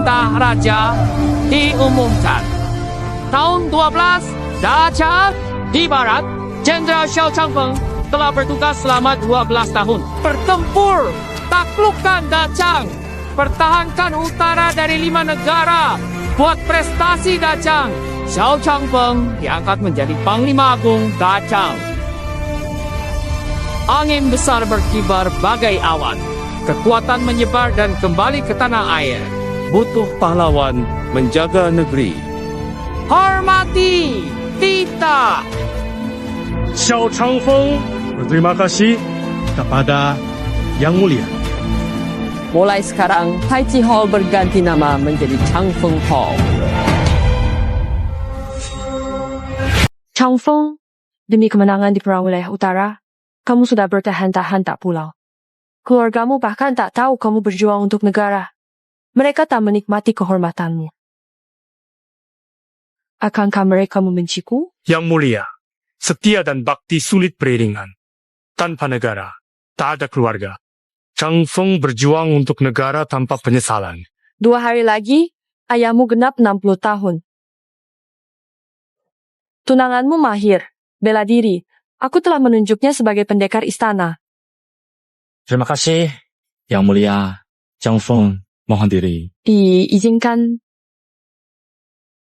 perintah raja diumumkan. Tahun 12 Dachang di barat, Jenderal Xiao Changfeng telah bertugas selama 12 tahun. Bertempur, taklukkan Dachang, pertahankan utara dari 5 negara, buat prestasi Dachang. Xiao Changfeng diangkat menjadi Panglima Agung Dachang. Angin besar berkibar bagai awan. Kekuatan menyebar dan kembali ke tanah air. Butuh pahlawan menjaga negeri. Hormati Tita. Xiao Changfeng berterima kasih kepada Yang Mulia. Mulai sekarang, Taichi Hall berganti nama menjadi Changfeng Hall. Changfeng, demi kemenangan di perang wilayah utara, kamu sudah bertahan-tahan tak pulau. Keluargamu bahkan tak tahu kamu berjuang untuk negara. Mereka tak menikmati kehormatanmu. Akankah mereka membenciku? Yang Mulia, setia dan bakti sulit beriringan. Tanpa negara, tak ada keluarga. Changfeng berjuang untuk negara tanpa penyesalan. 2 hari lagi, ayahmu genap 60 tahun. Tunanganmu mahir, bela diri. Aku telah menunjuknya sebagai pendekar istana. Terima kasih, Yang Mulia. Changfeng, mohon diri. Diizinkan.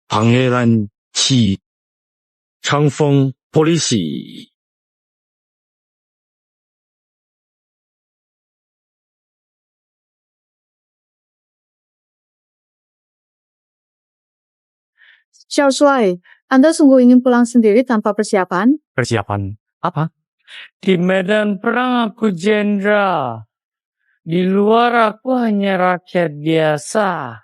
Pangeran Qi, Changfeng polisi. Xiao Shuai, Anda sungguh ingin pulang sendiri tanpa persiapan? Persiapan apa? Di medan perang aku jenderal. Di luar aku hanya rakyat biasa.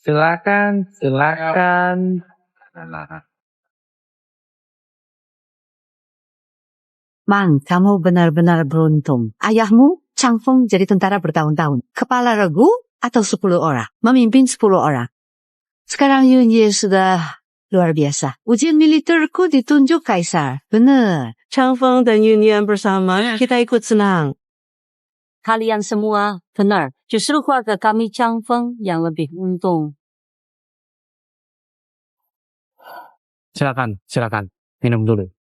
Silakan. Mang, kamu benar-benar beruntung. Ayahmu, Changfeng, jadi tentara bertahun-tahun. Kepala regu atau 10 orang. Memimpin 10 orang. Sekarang Yunye sudah luar biasa. Ujian militerku ditunjuk kaisar. Benar. Changfeng dan Yunye bersama, kita ikut senang. Kalian semua benar. Justru keluarga kami Changfeng yang lebih untung. Silakan. Minum dulu.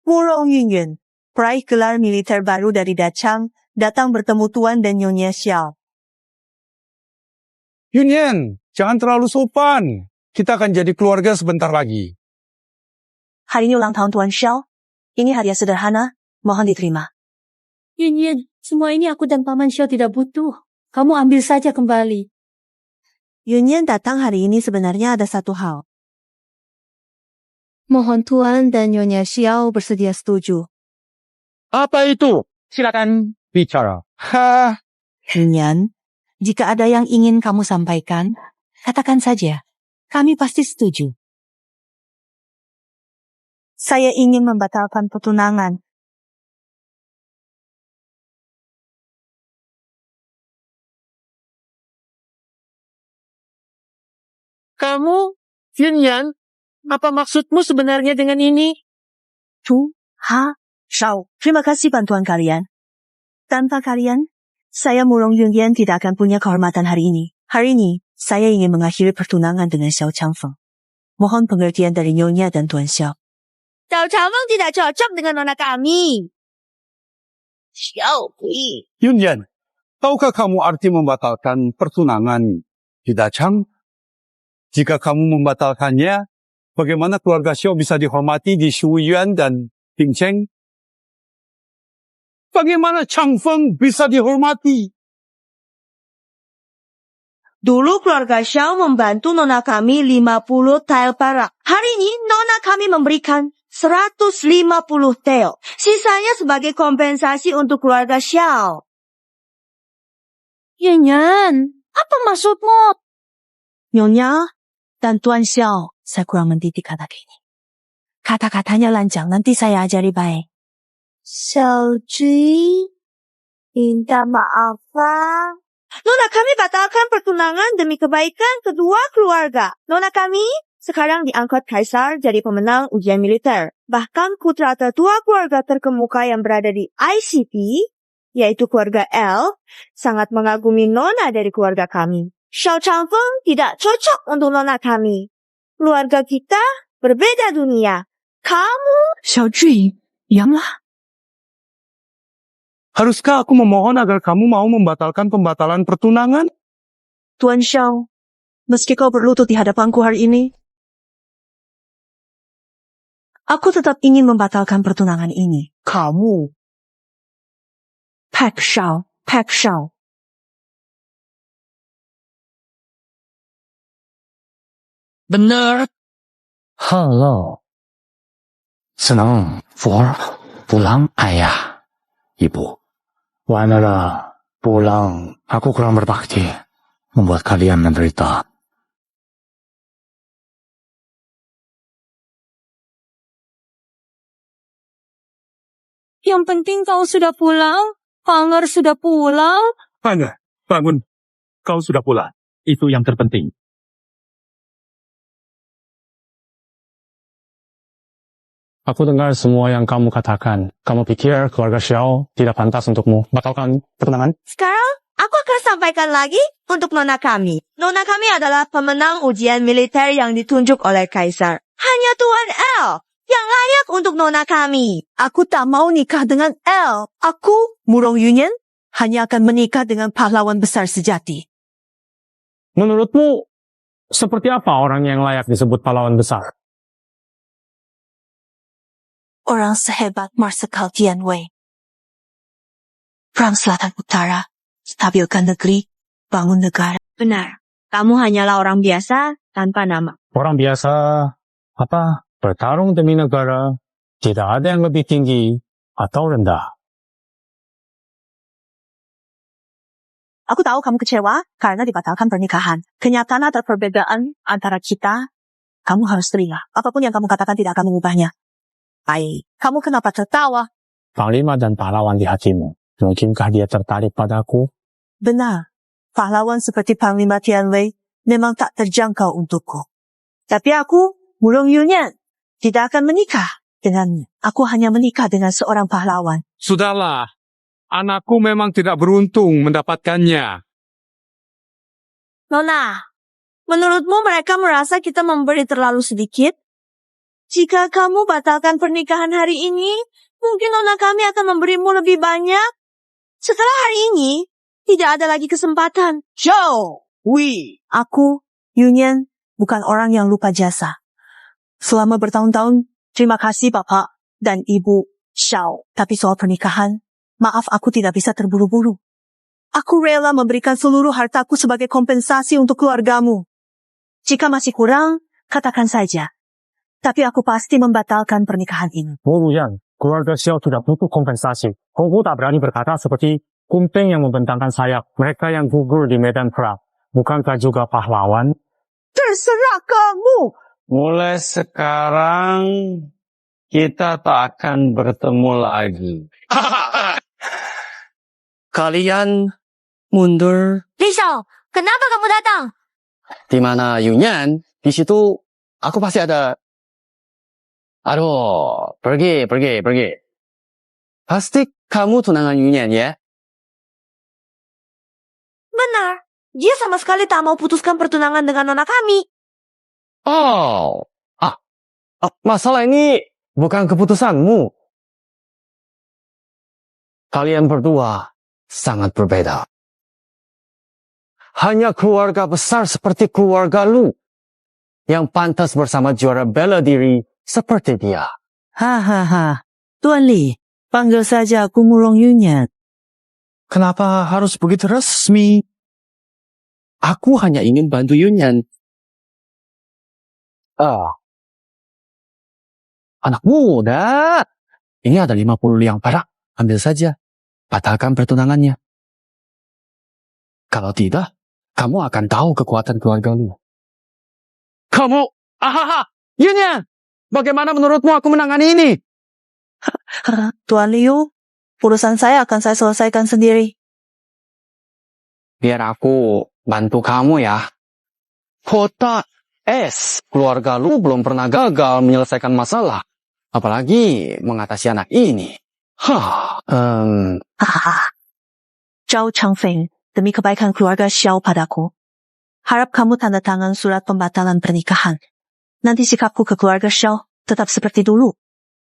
Wurong Yunyun, peraih gelar militer baru dari Dachang, datang bertemu Tuan dan Nyonya Xiao. Yunyan, jangan terlalu sopan. Kita akan jadi keluarga sebentar lagi. Hari ini ulang tahun Tuan Xiao. Ini hadiah sederhana, mohon diterima. Yunyan, semua ini aku dan Paman Xiao tidak butuh. Kamu ambil saja kembali. Yunyan datang hari ini sebenarnya ada satu hal. Mohon Tuan dan Nyonya Xiao bersedia setuju. Apa itu? Silakan bicara. Yunyan, jika ada yang ingin kamu sampaikan, katakan saja. Kami pasti setuju. Saya ingin membatalkan pertunangan. Kamu, Yunyan, apa maksudmu sebenarnya dengan ini? Xiao, terima kasih bantuan kalian. Tanpa kalian, saya Murong Yunyan tidak akan punya kehormatan hari ini. Hari ini, saya ingin mengakhiri pertunangan dengan Xiao Changfeng. Mohon pengertian dari Nyonya dan Tuan Xiao. Xiao Changfeng tidak cocok dengan nona kami. Xiao Kui. Yunyan, tahukah kamu arti membatalkan pertunangan di Dachang? Jika kamu membatalkannya, bagaimana keluarga Xiao bisa dihormati di Shuyuan dan Pingcheng? Bagaimana Changfeng bisa dihormati? Dulu keluarga Xiao membantu nona kami 50 tael perak. Hari ini nona kami memberikan 150 tael. Sisanya sebagai kompensasi untuk keluarga Xiao. Yunyan, apa maksudmu? Nyonya dan Tuan Xiao, saya kurang mendidik anak ini. Kata-katanya lancar, nanti saya ajari baik. Xiaojun, minta maaf, Pak. Nona kami batalkan pertunangan demi kebaikan kedua keluarga. Nona kami sekarang diangkat kaisar jadi pemenang ujian militer. Bahkan putra tertua keluarga terkemuka yang berada di ICP, yaitu keluarga L, sangat mengagumi Nona dari keluarga kami. Xiao Changfeng tidak cocok untuk Nona kami. Keluarga kita berbeda dunia. Kamu... Xiaojun, diamlah. Haruskah aku memohon agar kamu mau membatalkan pembatalan pertunangan? Tuan Xiao, meski kau berlutut di hadapanku hari ini, aku tetap ingin membatalkan pertunangan ini. Kamu. Pak Xiao. Benar. Halo. Senang, pulang ayah, ibu. Wanara, pulang. Aku kurang berbakti, membuat kalian menderita. Yang penting kau sudah pulang. Panger sudah pulang. Panger, bangun. Kau sudah pulang. Itu yang terpenting. Aku dengar semua yang kamu katakan. Kamu pikir keluarga Xiao tidak pantas untukmu. Batalkan pertunangan? Sekarang, aku akan sampaikan lagi untuk Nona kami. Nona kami adalah pemenang ujian militer yang ditunjuk oleh Kaisar. Hanya Tuan L yang layak untuk Nona kami. Aku tak mau nikah dengan L. Aku, Murong Yunyan, hanya akan menikah dengan pahlawan besar sejati. Menurutmu, seperti apa orang yang layak disebut pahlawan besar? Orang sehebat Marsikal Tianwei. Perang Selatan Utara, stabilkan negeri, bangun negara. Benar, kamu hanyalah orang biasa tanpa nama. Orang biasa, bertarung demi negara, tidak ada yang lebih tinggi atau rendah. Aku tahu kamu kecewa karena dibatalkan pernikahan. Kenyataan ada perbedaan antara kita. Kamu harus terima. Apapun yang kamu katakan tidak akan mengubahnya. Baik, kamu kenapa tertawa? Panglima dan pahlawan di hatimu. Mungkinkah dia tertarik padaku? Benar. Pahlawan seperti Panglima Tianwei memang tak terjangkau untukku. Tapi aku, Murong Yunyan, tidak akan menikah dengannya. Aku hanya menikah dengan seorang pahlawan. Sudahlah, anakku memang tidak beruntung mendapatkannya. Nona, menurutmu mereka merasa kita memberi terlalu sedikit? Jika kamu batalkan pernikahan hari ini, mungkin Nona kami akan memberimu lebih banyak. Setelah hari ini, tidak ada lagi kesempatan. Xiao, Wei. Aku, Yunyan, bukan orang yang lupa jasa. Selama bertahun-tahun, terima kasih Bapak dan Ibu Xiao. Tapi soal pernikahan, maaf aku tidak bisa terburu-buru. Aku rela memberikan seluruh hartaku sebagai kompensasi untuk keluargamu. Jika masih kurang, katakan saja. Tapi aku pasti membatalkan pernikahan ini. Yan, keluarga Xiao tidak butuh kompensasi. Kongku tak berani berkata seperti kumpeng yang membentangkan sayap. Mereka yang gugur di medan perang. Bukankah juga pahlawan? Terserah kamu! Mulai sekarang, kita tak akan bertemu lagi. Kalian mundur. Li Xiao, kenapa kamu datang? Di mana Yunyan, di situ aku pasti ada. Aduh, pergi. Pasti kamu tunangan Yunyan ya? Benar, dia sama sekali tak mau putuskan pertunangan dengan Nona kami. Oh, masalah ini bukan keputusanmu. Kalian berdua sangat berbeda. Hanya keluarga besar seperti keluarga Lu yang pantas bersama juara bela diri seperti dia. Hahaha, Tuan Li, panggil saja aku Murong Yunyan. Kenapa harus begitu resmi? Aku hanya ingin bantu Yunyan. Anak muda. Ini ada 50 liang perak. Ambil saja. Batalkan pertunangannya. Kalau tidak, kamu akan tahu kekuatan keluarga Lu. Kamu, Yunyan, bagaimana menurutmu aku menangani ini? Tuan Liu, urusan saya akan saya selesaikan sendiri. Biar aku bantu kamu ya. Kota S, keluarga lu belum pernah gagal menyelesaikan masalah. Apalagi mengatasi anak ini. Zhao Changfeng, demi kebaikan keluarga Xiao padaku. Harap kamu tanda tangan surat pembatalan pernikahan. Nanti sikapku ke keluarga Xiao tetap seperti dulu.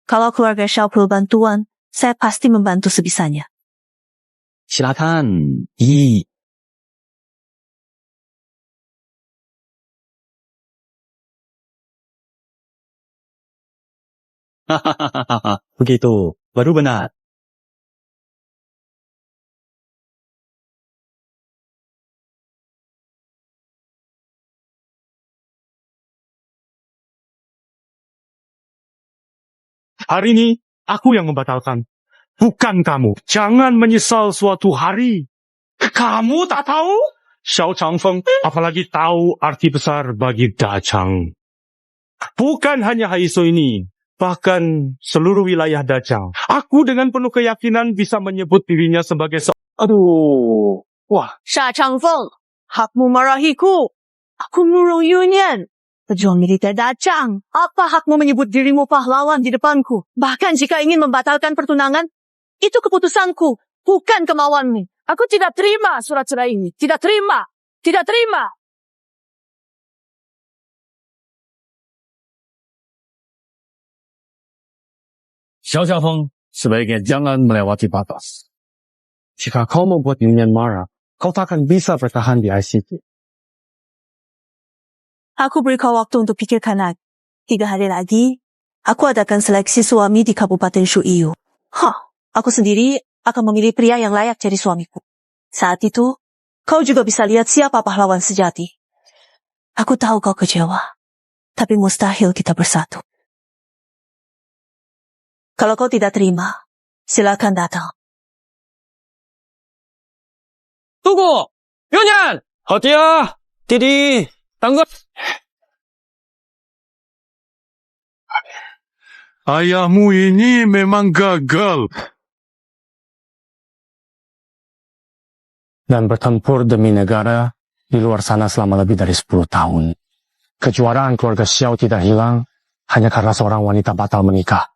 Kalau keluarga Xiao perlu bantuan, saya pasti membantu sebisanya. Silakan. I. Hahaha, begitu. Baru benar. Hari ini, aku yang membatalkan. Bukan kamu. Jangan menyesal suatu hari. Kamu tak tahu? Xiao Changfeng apalagi tahu arti besar bagi Dachang. Bukan hanya Haiso ini, bahkan seluruh wilayah Dachang. Aku dengan penuh keyakinan bisa menyebut dirinya sebagai Aduh. Wah. Sha Changfeng, hakmu marahiku. Aku murung Yunyan. Pejuang militer Dachang. Apa hakmu menyebut dirimu pahlawan di depanku? Bahkan jika ingin membatalkan pertunangan, itu keputusanku, bukan kemauanmu. Aku tidak terima surat cerai ini. Tidak terima. Tidak terima. Xiao Xiaofeng, sebaiknya jangan melewati batas. Jika kau membuat Yunyan marah, kau tak akan bisa bertahan di ICT. Aku beri kau waktu untuk pikirkan lagi. 3 hari lagi, aku adakan seleksi suami di Kabupaten Shuiyu. Aku sendiri akan memilih pria yang layak jadi suamiku. Saat itu, kau juga bisa lihat siapa pahlawan sejati. Aku tahu kau kecewa, tapi mustahil kita bersatu. Kalau kau tidak terima, silakan datang. Tunggu! Yunyan! Hati-hati! Didi! Tangguh! Ayahmu ini memang gagal. Dan bertempur demi negara di luar sana selama lebih dari 10 tahun. Kejuaraan keluarga Xiao tidak hilang hanya karena seorang wanita batal menikah.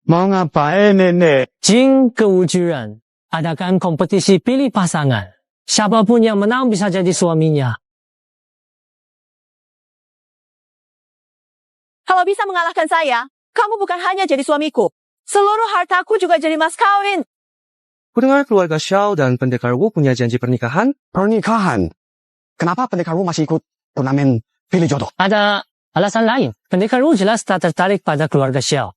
Mau ngapain nenek? Jing kewujudan. Adakan kompetisi pilih pasangan. Siapapun yang menang bisa jadi suaminya. Kalau bisa mengalahkan saya, kamu bukan hanya jadi suamiku. Seluruh hartaku juga jadi mas kawin. Kudengar keluarga Xiao dan pendekar Wu punya janji pernikahan? Pernikahan? Kenapa pendekar Wu masih ikut turnamen pilih jodoh? Ada alasan lain. Pendekar Wu jelas tak tertarik pada keluarga Xiao.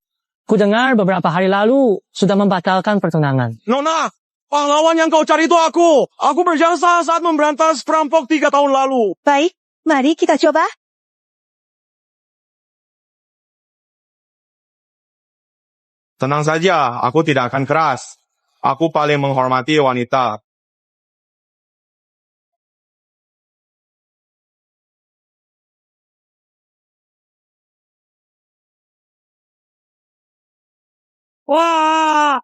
Kudengar beberapa hari lalu sudah membatalkan pertunangan. Nona, pahlawan yang kau cari itu aku. Aku berjasa saat memberantas perampok 3 tahun lalu. Baik, mari kita coba. Tenang saja, aku tidak akan keras. Aku paling menghormati wanita. Wah,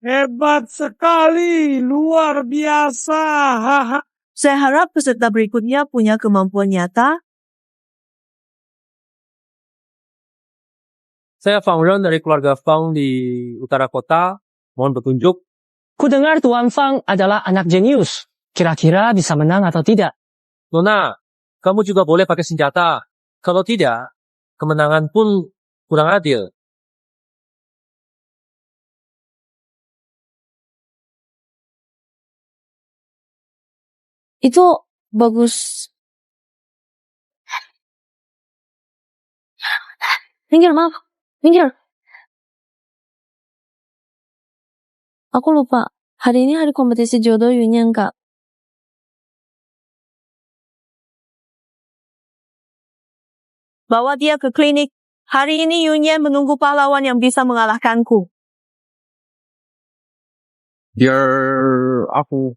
hebat sekali, luar biasa. Saya harap peserta berikutnya punya kemampuan nyata. Saya Fang Ren dari keluarga Fang di utara kota. Mohon petunjuk. Kudengar Tuan Fang adalah anak jenius. Kira-kira bisa menang atau tidak? Nona, kamu juga boleh pakai senjata. Kalau tidak, kemenangan pun kurang adil. Itu bagus. Minggir, maaf. Minggir. Aku lupa. Hari ini hari kompetisi jodoh Yunyan, Kak. Bawa dia ke klinik. Hari ini Yunyan menunggu pahlawan yang bisa mengalahkanku. Biar aku.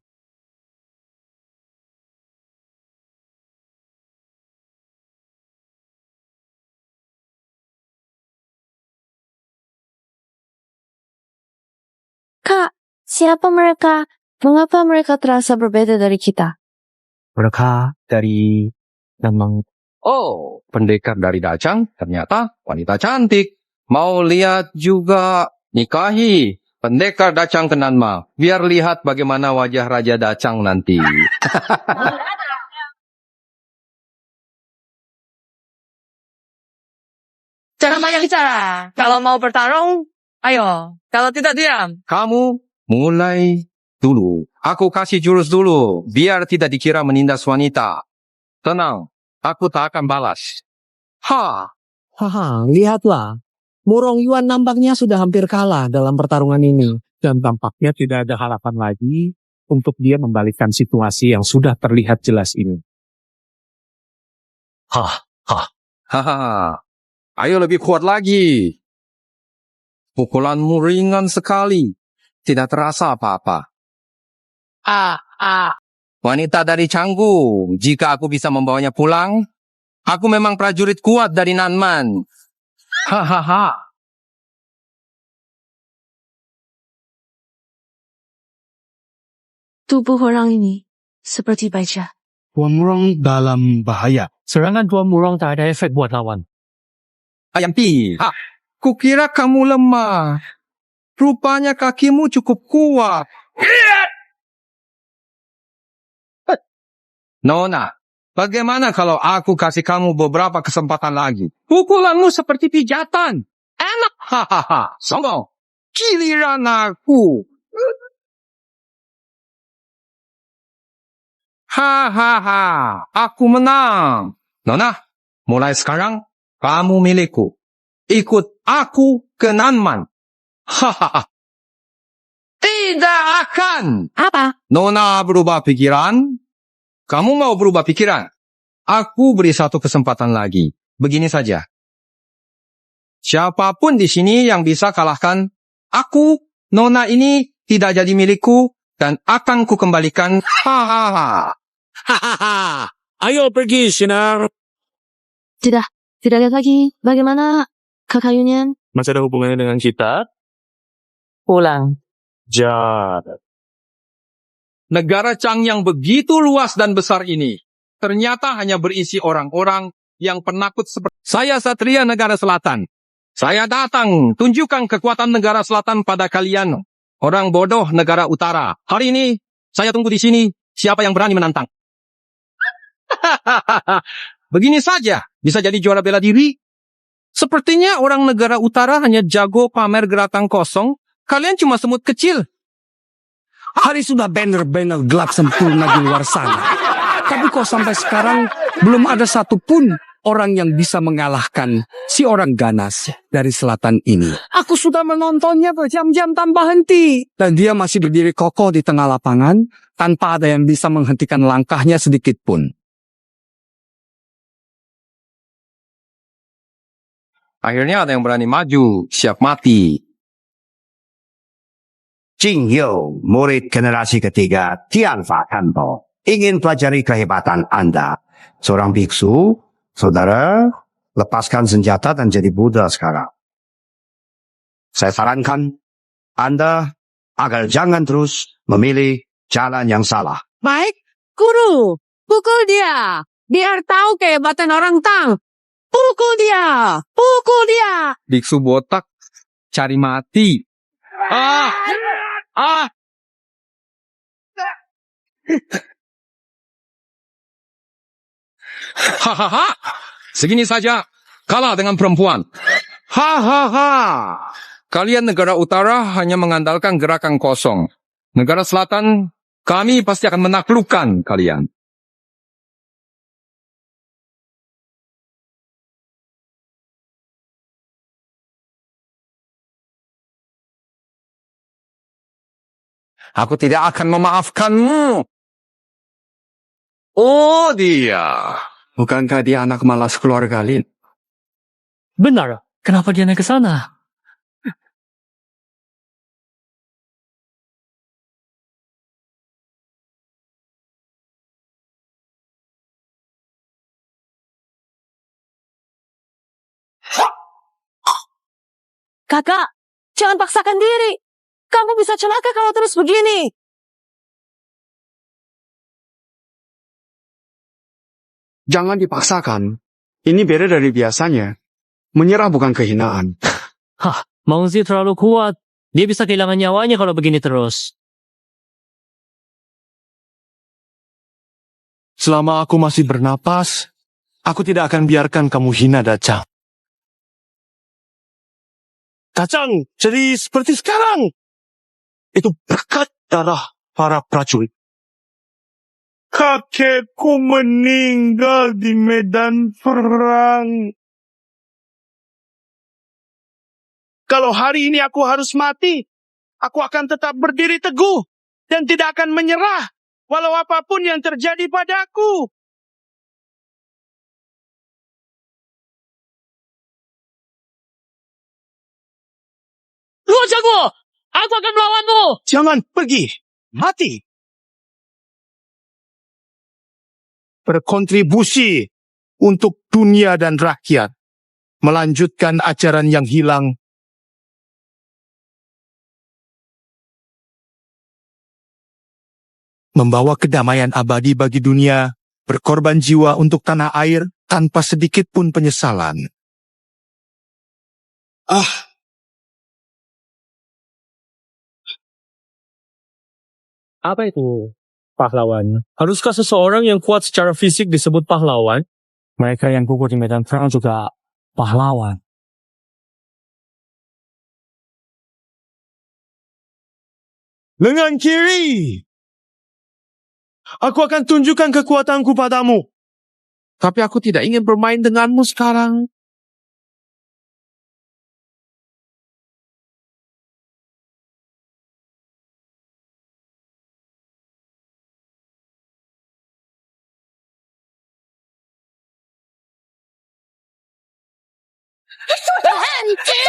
Kak, siapa mereka? Mengapa mereka terasa berbeda dari kita? Mereka dari memang. Oh, pendekar dari Dacang ternyata wanita cantik. Mau lihat juga nikahi pendekar Dacang ke Nanma. Biar lihat bagaimana wajah Raja Dacang nanti. Jangan banyak bicara. Kalau mau bertarung, ayo. Kalau tidak, diam. Kamu mulai dulu. Aku kasih jurus dulu. Biar tidak dikira menindas wanita. Tenang, aku tak akan balas. Ha! Haha, lihatlah. Murong Yuan nampaknya sudah hampir kalah dalam pertarungan ini. Dan tampaknya tidak ada harapan lagi untuk dia membalikkan situasi yang sudah terlihat jelas ini. Haha. Ayo lebih kuat lagi. Pukulanmu ringan sekali. Tidak terasa apa-apa. Wanita dari Canggu, jika aku bisa membawanya pulang, aku memang prajurit kuat dari Nanman. Hahaha. Tubuh orang ini seperti baja. Tuan Murong dalam bahaya. Serangan Tuan Murong tak ada efek buat lawan. Ayam Pi, kukira kamu lemah. Rupanya kakimu cukup kuat. Nona, bagaimana kalau aku kasih kamu beberapa kesempatan lagi? Pukulanmu seperti pijatan. Enak, hahaha, sombong. Giliran aku. Hahaha, aku menang. Nona, mulai sekarang kamu milikku. Ikut aku ke Nanman. Hahaha. Tidak akan. Apa? Nona berubah pikiran. Kamu mau berubah pikiran? Aku beri satu kesempatan lagi. Begini saja. Siapapun di sini yang bisa kalahkan aku, Nona ini tidak jadi milikku dan akan kukembalikan. Hahaha. Hahaha. Ayo pergi, Sinar. Tidak lihat lagi. Bagaimana, Kakak Yunyan? Masih ada hubungannya dengan kita? Pulang. Jahat. Negara Chang yang begitu luas dan besar ini ternyata hanya berisi orang-orang yang penakut seperti saya, Satria Negara Selatan. Saya datang tunjukkan kekuatan Negara Selatan pada kalian, orang bodoh Negara Utara. Hari ini saya tunggu di sini. Siapa yang berani menantang? Begini saja bisa jadi juara bela diri. Sepertinya orang Negara Utara hanya jago pamer gerakan kosong. Kalian cuma semut kecil. Hari sudah benar-benar gelap sempurna di luar sana. Tapi kok sampai sekarang belum ada satupun orang yang bisa mengalahkan si orang ganas dari selatan ini. Aku sudah menontonnya berjam-jam tanpa henti. Dan dia masih berdiri kokoh di tengah lapangan tanpa ada yang bisa menghentikan langkahnya sedikit pun. Akhirnya ada yang berani maju, siap mati. Jing Yo, murid generasi ketiga Tianfa Kanto, ingin pelajari kehebatan Anda. Seorang biksu, saudara, lepaskan senjata dan jadi Buddha sekarang. Saya sarankan Anda agar jangan terus memilih jalan yang salah. Baik, guru. Pukul dia. Biar tahu kehebatan orang Tang. Pukul dia. Pukul dia. Biksu botak cari mati. Hahaha. Segini saja kalah dengan perempuan. Hahaha. Kalian negara utara hanya mengandalkan gerakan kosong. Negara selatan, kami pasti akan menaklukkan kalian. Aku tidak akan memaafkanmu. Oh, dia. Bukankah dia anak malas keluarga Lin? Benar. Kenapa dia naik ke sana? Kakak, jangan paksakan diri. Kamu bisa celaka kalau terus begini. Jangan dipaksakan. Ini beda dari biasanya. Menyerah bukan kehinaan. Hah, Mauzi terlalu kuat. Dia bisa kehilangan nyawanya kalau begini terus. Selama aku masih bernapas, aku tidak akan biarkan kamu hina Dacang. Dacang jadi seperti sekarang. Itu berkat darah para prajurit. Kakekku meninggal di medan perang. Kalau hari ini aku harus mati, aku akan tetap berdiri teguh dan tidak akan menyerah, walau apapun yang terjadi padaku. Luo Jiangguo, aku akan melawanmu. Jangan pergi, mati. Berkontribusi untuk dunia dan rakyat, melanjutkan ajaran yang hilang, membawa kedamaian abadi bagi dunia, berkorban jiwa untuk tanah air tanpa sedikit pun penyesalan. Apa itu pahlawan? Haruskah seseorang yang kuat secara fisik disebut pahlawan? Mereka yang gugur di medan perang juga pahlawan. Lengan kiri! Aku akan tunjukkan kekuatanku padamu. Tapi aku tidak ingin bermain denganmu sekarang. Berhenti!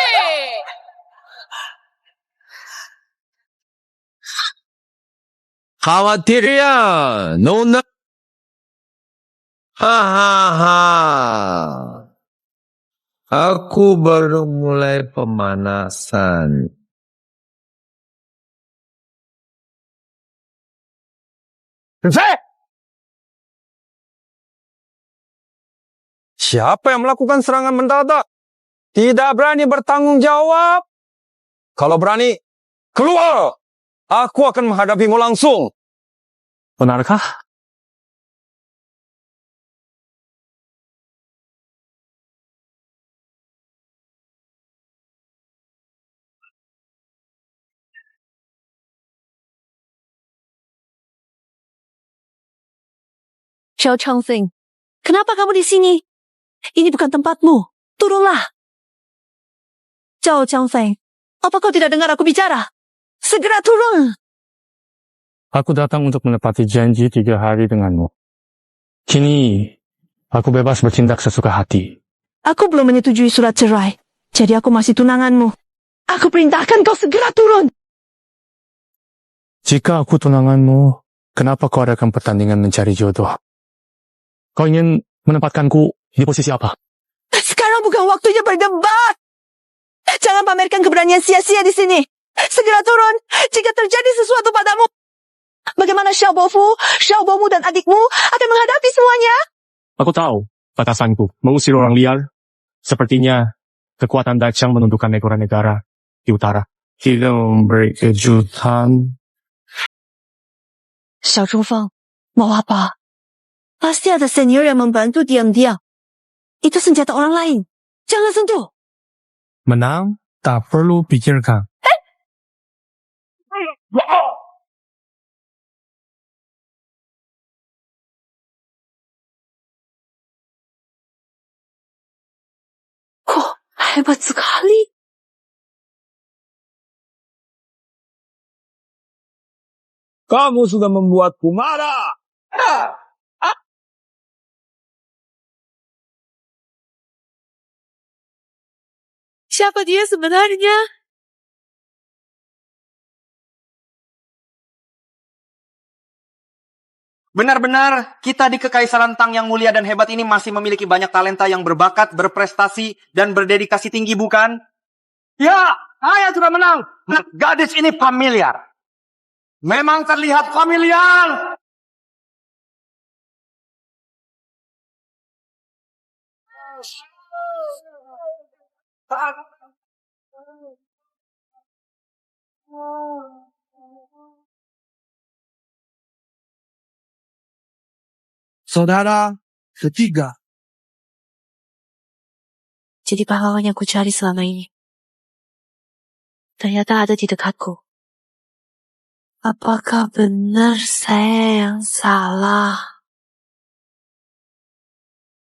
Khawatir ya, Nona. Hahaha. Aku baru mulai pemanasan. Siapa yang melakukan serangan mendadak? Tidak berani bertanggung jawab. Kalau berani, keluar. Aku akan menghadapimu langsung. Benarkah? Xiao Changfeng, kenapa kamu di sini? Ini bukan tempatmu. Turunlah. Zhao Changfeng, apa kau tidak dengar aku bicara? Segera turun. Aku datang untuk menepati janji 3 hari denganmu. Kini, aku bebas bertindak sesuka hati. Aku belum menyetujui surat cerai. Jadi aku masih tunanganmu. Aku perintahkan kau segera turun. Jika aku tunanganmu, kenapa kau adakan pertandingan mencari jodoh? Kau ingin menempatkanku di posisi apa? Sekarang bukan waktunya berdebat. Jangan pamerkan keberanian sia-sia di sini. Segera turun jika terjadi sesuatu padamu. Bagaimana Xiao Bofu, Xiao Bomu dan adikmu akan menghadapi semuanya? Aku tahu batasanku. Mengusir orang liar. Sepertinya kekuatan Dacang menundukkan negara-negara di utara. Tidak memberi kejutan. Xiao Zhongfeng, mau apa? Pasti ada senior yang membantu diam-diam. Itu senjata orang lain. Jangan sentuh. Menang tak perlu pikirkan. Kok hebat sekali. Kamu sudah membuatku marah. Siapa dia sebenarnya? Benar-benar, kita di Kekaisaran Tang yang mulia dan hebat ini masih memiliki banyak talenta yang berbakat, berprestasi, dan berdedikasi tinggi, bukan? Ya, saya sudah menang. Gadis ini familiar. Memang terlihat familiar. Saudara ketiga. Jadi pahlawan yang ku cari selama ini. Ternyata ada di dekatku. Apakah benar saya yang salah?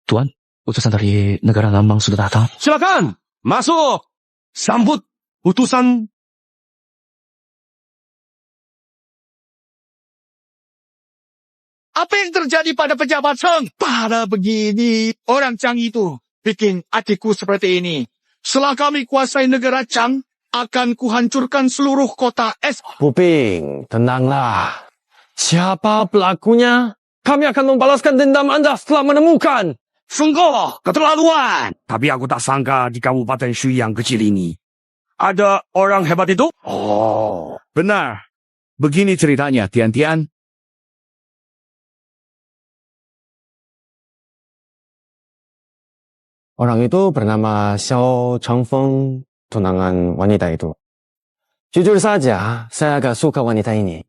Tuan, utusan dari negara Lambang sudah datang. Silakan, masuk. Sambut utusan. Apa yang terjadi pada pejabat Seng? Pada begini, orang Chang itu bikin adikku seperti ini. Setelah kami kuasai negara Chang, akan kuhancurkan seluruh kota es. Puping, tenanglah. Siapa pelakunya? Kami akan membalaskan dendam Anda setelah menemukan. Sungguh keterlaluan. Tapi aku tak sangka di Kabupaten Shui yang kecil ini ada orang hebat itu. Oh, benar. Begini ceritanya, Tian-Tian. Orang itu bernama Xiao Changfeng, tunangan wanita itu. Jujur saja, saya agak suka wanita ini.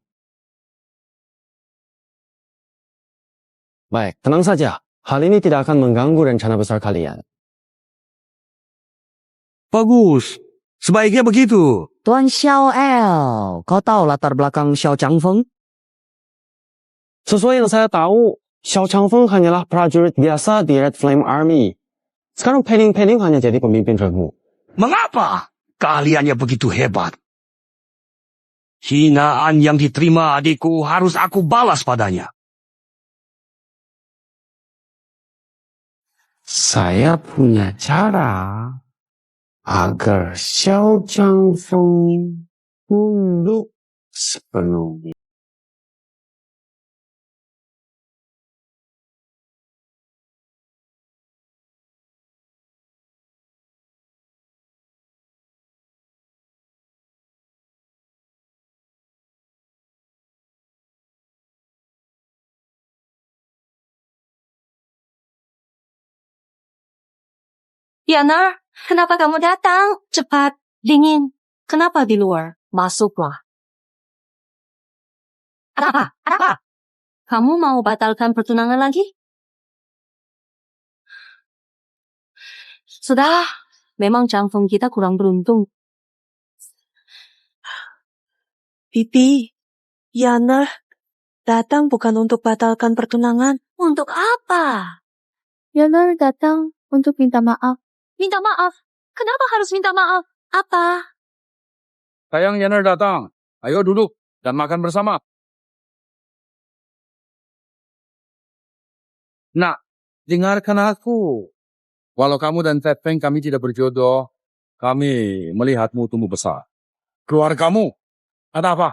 Baik, tenang saja. Hal ini tidak akan mengganggu rencana besar kalian. Bagus. Sebaiknya begitu. Tuan Xiao El, kau tahu latar belakang Xiao Changfeng? Sesuai yang saya tahu, Xiao Changfeng hanyalah prajurit biasa di Red Flame Army. Sekarang Penning hanya jadi pemimpin regu. Mengapa keahliannya begitu hebat? Hinaan yang diterima adikku harus aku balas padanya. Saya punya cara agar Xiao Changfeng tunduk sepenuhnya. Yana, kenapa kamu datang? Cepat, dingin. Kenapa di luar? Masuklah. Apa? Kamu mau batalkan pertunangan lagi? Sudah, memang Changfeng kita kurang beruntung. Pipi, Yana datang bukan untuk batalkan pertunangan. Untuk apa? Yana datang untuk minta maaf. Minta maaf? Kenapa harus minta maaf? Apa? Sayang Yanar datang. Ayo duduk dan makan bersama. Nak, dengarkan aku. Walau kamu dan Ted Feng kami tidak berjodoh, kami melihatmu tumbuh besar. Keluargamu, ada apa?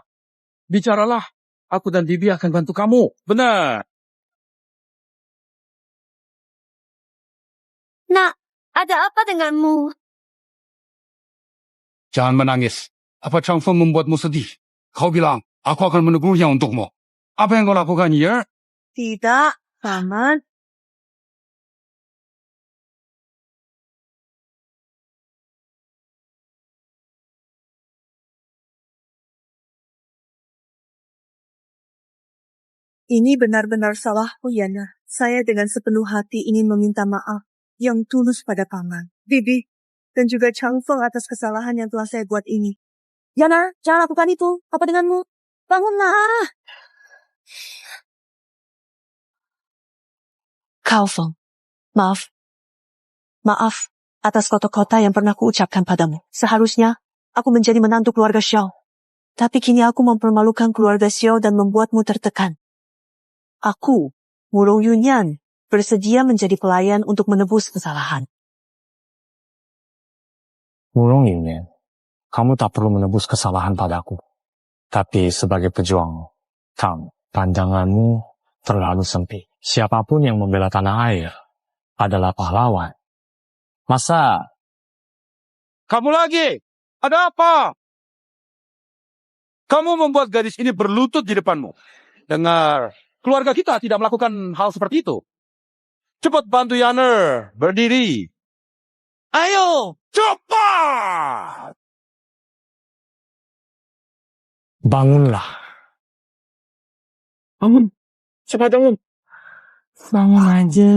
Bicaralah. Aku dan Bibi akan bantu kamu. Benar. Nak, ada apa denganmu? Jangan menangis. Apa Changfeng membuatmu sedih? Kau bilang, aku akan menegurnya untukmu. Apa yang kau lakukan, ya? Tidak, Paman. Ini benar-benar salahku, Yana. Saya dengan sepenuh hati ingin meminta maaf yang tulus pada Paman, Bibi, dan juga Changfeng atas kesalahan yang telah saya buat ini. Yana, jangan lakukan itu. Apa denganmu? Bangunlah. Kau Feng, maaf. Maaf atas kata-kata yang pernah kuucapkan padamu. Seharusnya aku menjadi menantu keluarga Xiao. Tapi kini aku mempermalukan keluarga Xiao dan membuatmu tertekan. Aku, Wurong Yunyan, bersedia menjadi pelayan untuk menebus kesalahan. Wurong Yunyan, kamu tak perlu menebus kesalahan padaku. Tapi sebagai pejuang, Tang, pandanganmu terlalu sempit. Siapapun yang membela tanah air adalah pahlawan. Masa? Kamu lagi? Ada apa? Kamu membuat gadis ini berlutut di depanmu. Dengar, keluarga kita tidak melakukan hal seperti itu. Cepat bantu Yaner berdiri. Ayo, cepat! Bangunlah. Bangun. Cepat bangun. Bangun aja.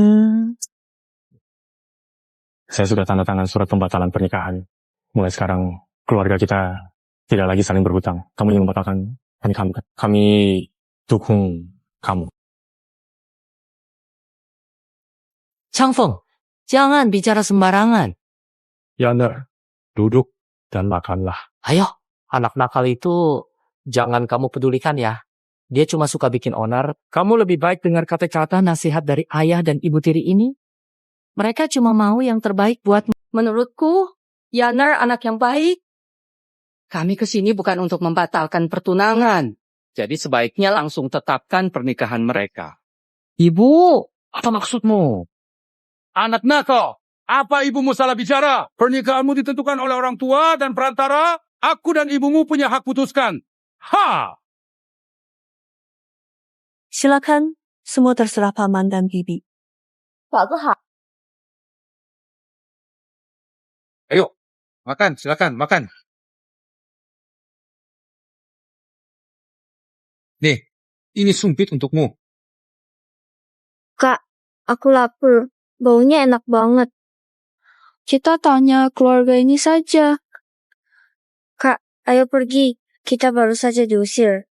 Saya sudah tanda tangan surat pembatalan pernikahan. Mulai sekarang, keluarga kita tidak lagi saling berhutang. Kamu ingin membatalkan pernikahan bukan? Kami dukung kamu. Changfeng, jangan bicara sembarangan. Yaner, duduk dan makanlah. Ayo, anak nakal itu jangan kamu pedulikan ya. Dia cuma suka bikin onar. Kamu lebih baik dengar kata-kata nasihat dari ayah dan ibu tiri ini. Mereka cuma mau yang terbaik buat. Menurutku, Yaner anak yang baik. Kami kesini bukan untuk membatalkan pertunangan. Jadi sebaiknya langsung tetapkan pernikahan mereka. Ibu, apa maksudmu? Anak nakal, apa ibumu salah bicara? Pernikahanmu ditentukan oleh orang tua dan perantara. Aku dan ibumu punya hak putuskan. Ha! Silakan, semua terserah paman dan bibi. Ayo, makan, silakan, makan. Nih, ini sumpit untukmu. Kak, aku lapar. Baunya enak banget. Kita tanya keluarga ini saja. Kak, ayo pergi. Kita baru saja diusir.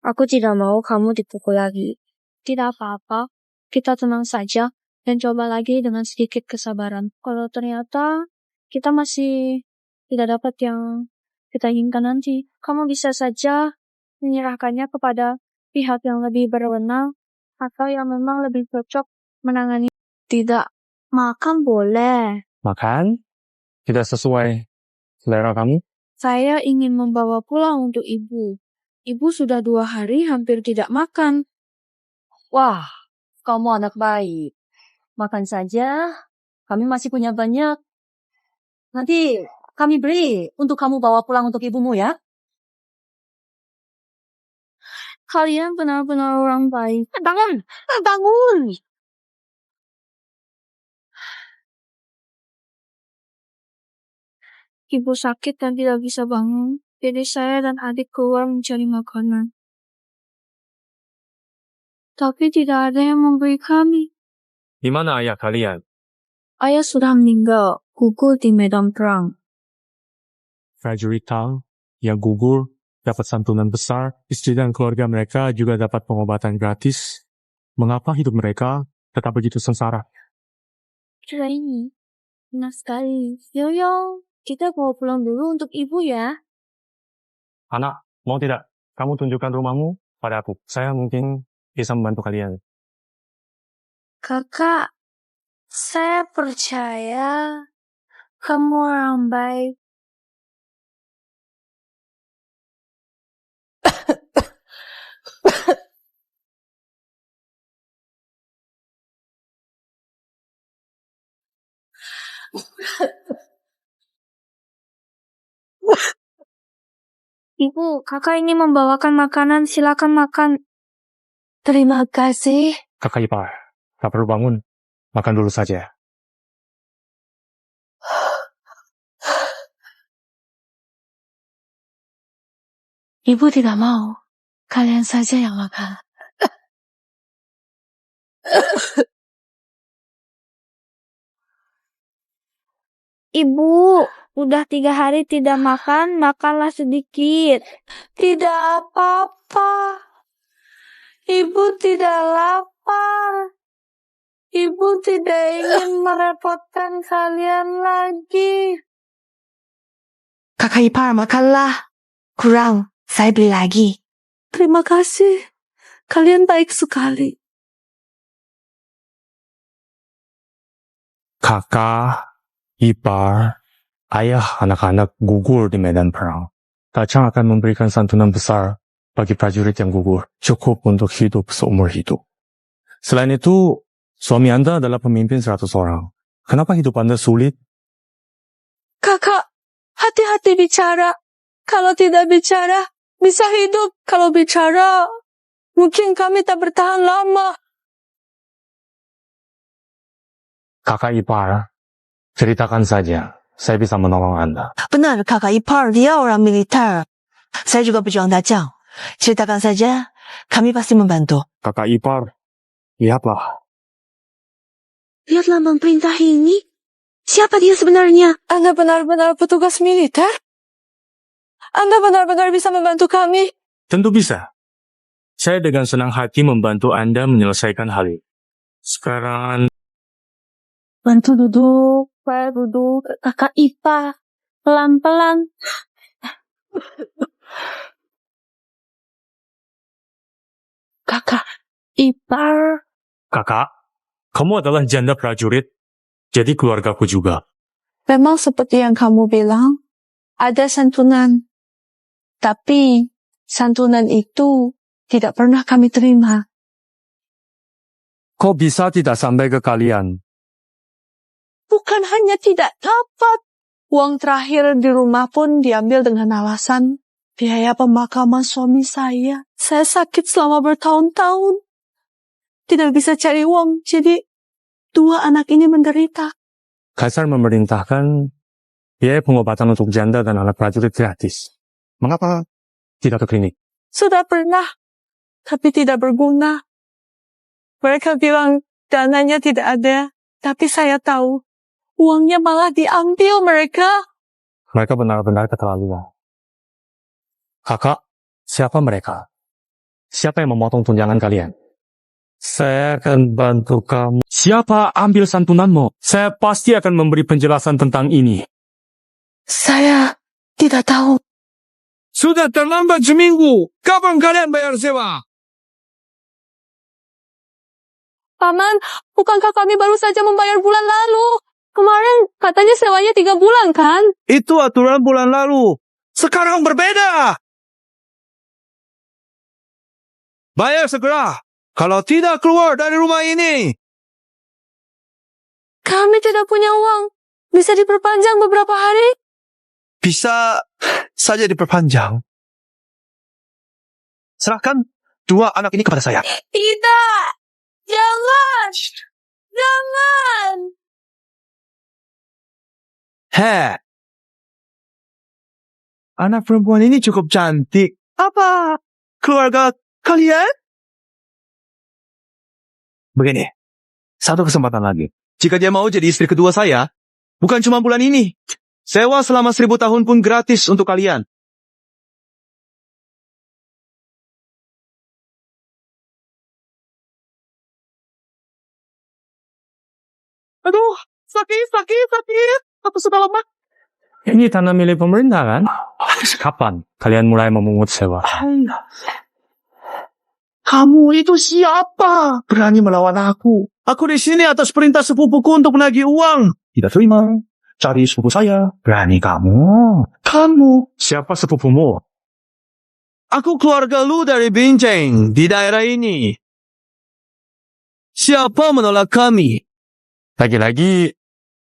Aku tidak mau kamu dipukul lagi. Tidak apa-apa. Kita tenang saja dan coba lagi dengan sedikit kesabaran. Kalau ternyata kita masih tidak dapat yang kita inginkan nanti, kamu bisa saja menyerahkannya kepada pihak yang lebih berwenang atau yang memang lebih cocok menangani. Tidak, makan boleh. Makan? Tidak sesuai selera kamu? Saya ingin membawa pulang untuk ibu. Ibu sudah 2 hari hampir tidak makan. Wah, kamu anak baik. Makan saja, kami masih punya banyak. Nanti kami beri untuk kamu bawa pulang untuk ibumu ya. Kalian benar-benar orang baik. Bangun! Bangun! Ibu sakit dan tidak bisa bangun. Jadi saya dan adik keluar mencari makanan. Tapi tidak ada yang memberi kami. Di mana ayah kalian? Ayah sudah meninggal, gugur di medan perang. Prajurit Tang yang gugur dapat santunan besar, istri dan keluarga mereka juga dapat pengobatan gratis. Mengapa hidup mereka tetap begitu sengsara? Kira ini, enak sekali. Yoyo, kita bawa pulang dulu untuk ibu ya. Anak, mau tidak? Kamu tunjukkan rumahmu pada aku. Saya mungkin bisa membantu kalian. Kakak, saya percaya kamu orang baik. Ibu, kakak ingin membawakan makanan, silakan makan. Terima kasih. Kakak ipar, tak perlu bangun. Makan dulu saja. Ibu tidak mau. Kalian saja yang makan. Ibu, udah 3 hari tidak makan, makanlah sedikit. Tidak apa-apa. Ibu tidak lapar. Ibu tidak ingin merepotkan kalian lagi. Kakak ipar, makanlah. Kurang, saya beli lagi. Terima kasih. Kalian baik sekali. Kakak, ipar, ayah anak-anak gugur di medan perang. Dachang akan memberikan santunan besar bagi prajurit yang gugur, cukup untuk hidup seumur hidup. Selain itu, suami Anda adalah pemimpin 100 orang. Kenapa hidup Anda sulit? Kakak, hati-hati bicara. Kalau tidak bicara, bisa hidup. Kalau bicara, mungkin kami tak bertahan lama. Kakak ipar, ceritakan saja. Saya bisa menolong Anda. Benar, kakak ipar, dia orang militer. Saya juga pejuang Dachang. Ceritakan saja, kami pasti membantu. Kakak ipar, lihatlah. Lihatlah memerintah ini. Siapa dia sebenarnya? Anda benar-benar petugas militer? Anda benar-benar bisa membantu kami? Tentu bisa. Saya dengan senang hati membantu Anda menyelesaikan hal ini. Sekarang... Bantu duduk, Pak, duduk. Kakak Ipa, pelan-pelan. Kakak Ipar. Kakak, kamu adalah janda prajurit, jadi keluargaku juga. Memang seperti yang kamu bilang, ada santunan. Tapi, santunan itu tidak pernah kami terima. Kok bisa tidak sampai ke kalian? Bukan hanya tidak dapat. Uang terakhir di rumah pun diambil dengan alasan biaya pemakaman suami saya. Saya sakit selama bertahun-tahun. Tidak bisa cari uang, jadi 2 anak ini menderita. Kaisar memerintahkan biaya pengobatan untuk janda dan anak prajurit gratis. Mengapa tidak ke klinik? Sudah pernah, tapi tidak berguna. Mereka bilang dananya tidak ada, tapi saya tahu. Uangnya malah diambil mereka. Mereka benar-benar keterlaluan. Kakak, siapa mereka? Siapa yang memotong tunjangan kalian? Saya akan bantu kamu. Siapa ambil santunanmu? Saya pasti akan memberi penjelasan tentang ini. Saya tidak tahu. Sudah terlambat seminggu. Kapan kalian bayar sewa? Paman, bukankah kami baru saja membayar bulan lalu? Kemarin katanya sewanya 3 bulan kan? Itu aturan bulan lalu. Sekarang berbeda. Bayar segera. Kalau tidak keluar dari rumah ini. Kami tidak punya uang. Bisa diperpanjang beberapa hari? Bisa saja diperpanjang. Serahkan 2 anak ini kepada saya. Tidak! Jangan! Jangan! Anak perempuan ini cukup cantik. Apa keluarga kalian? Begini, satu kesempatan lagi. Jika dia mau jadi istri kedua saya, bukan cuma bulan ini. Sewa selama 1000 tahun pun gratis untuk kalian. Aduh, sakit. Aku sudah lemah. Ini tanah milik pemerintah kan? Kapan kalian mulai memungut sewa? Kamu itu siapa? Berani melawan aku. Aku di sini atas perintah sepupuku untuk menagih uang. Tidak terima. Cari sepupu saya. Berani kamu. Kamu. Siapa sepupumu? Aku keluarga lu dari Binjeng di daerah ini. Siapa menolak kami? Lagi-lagi,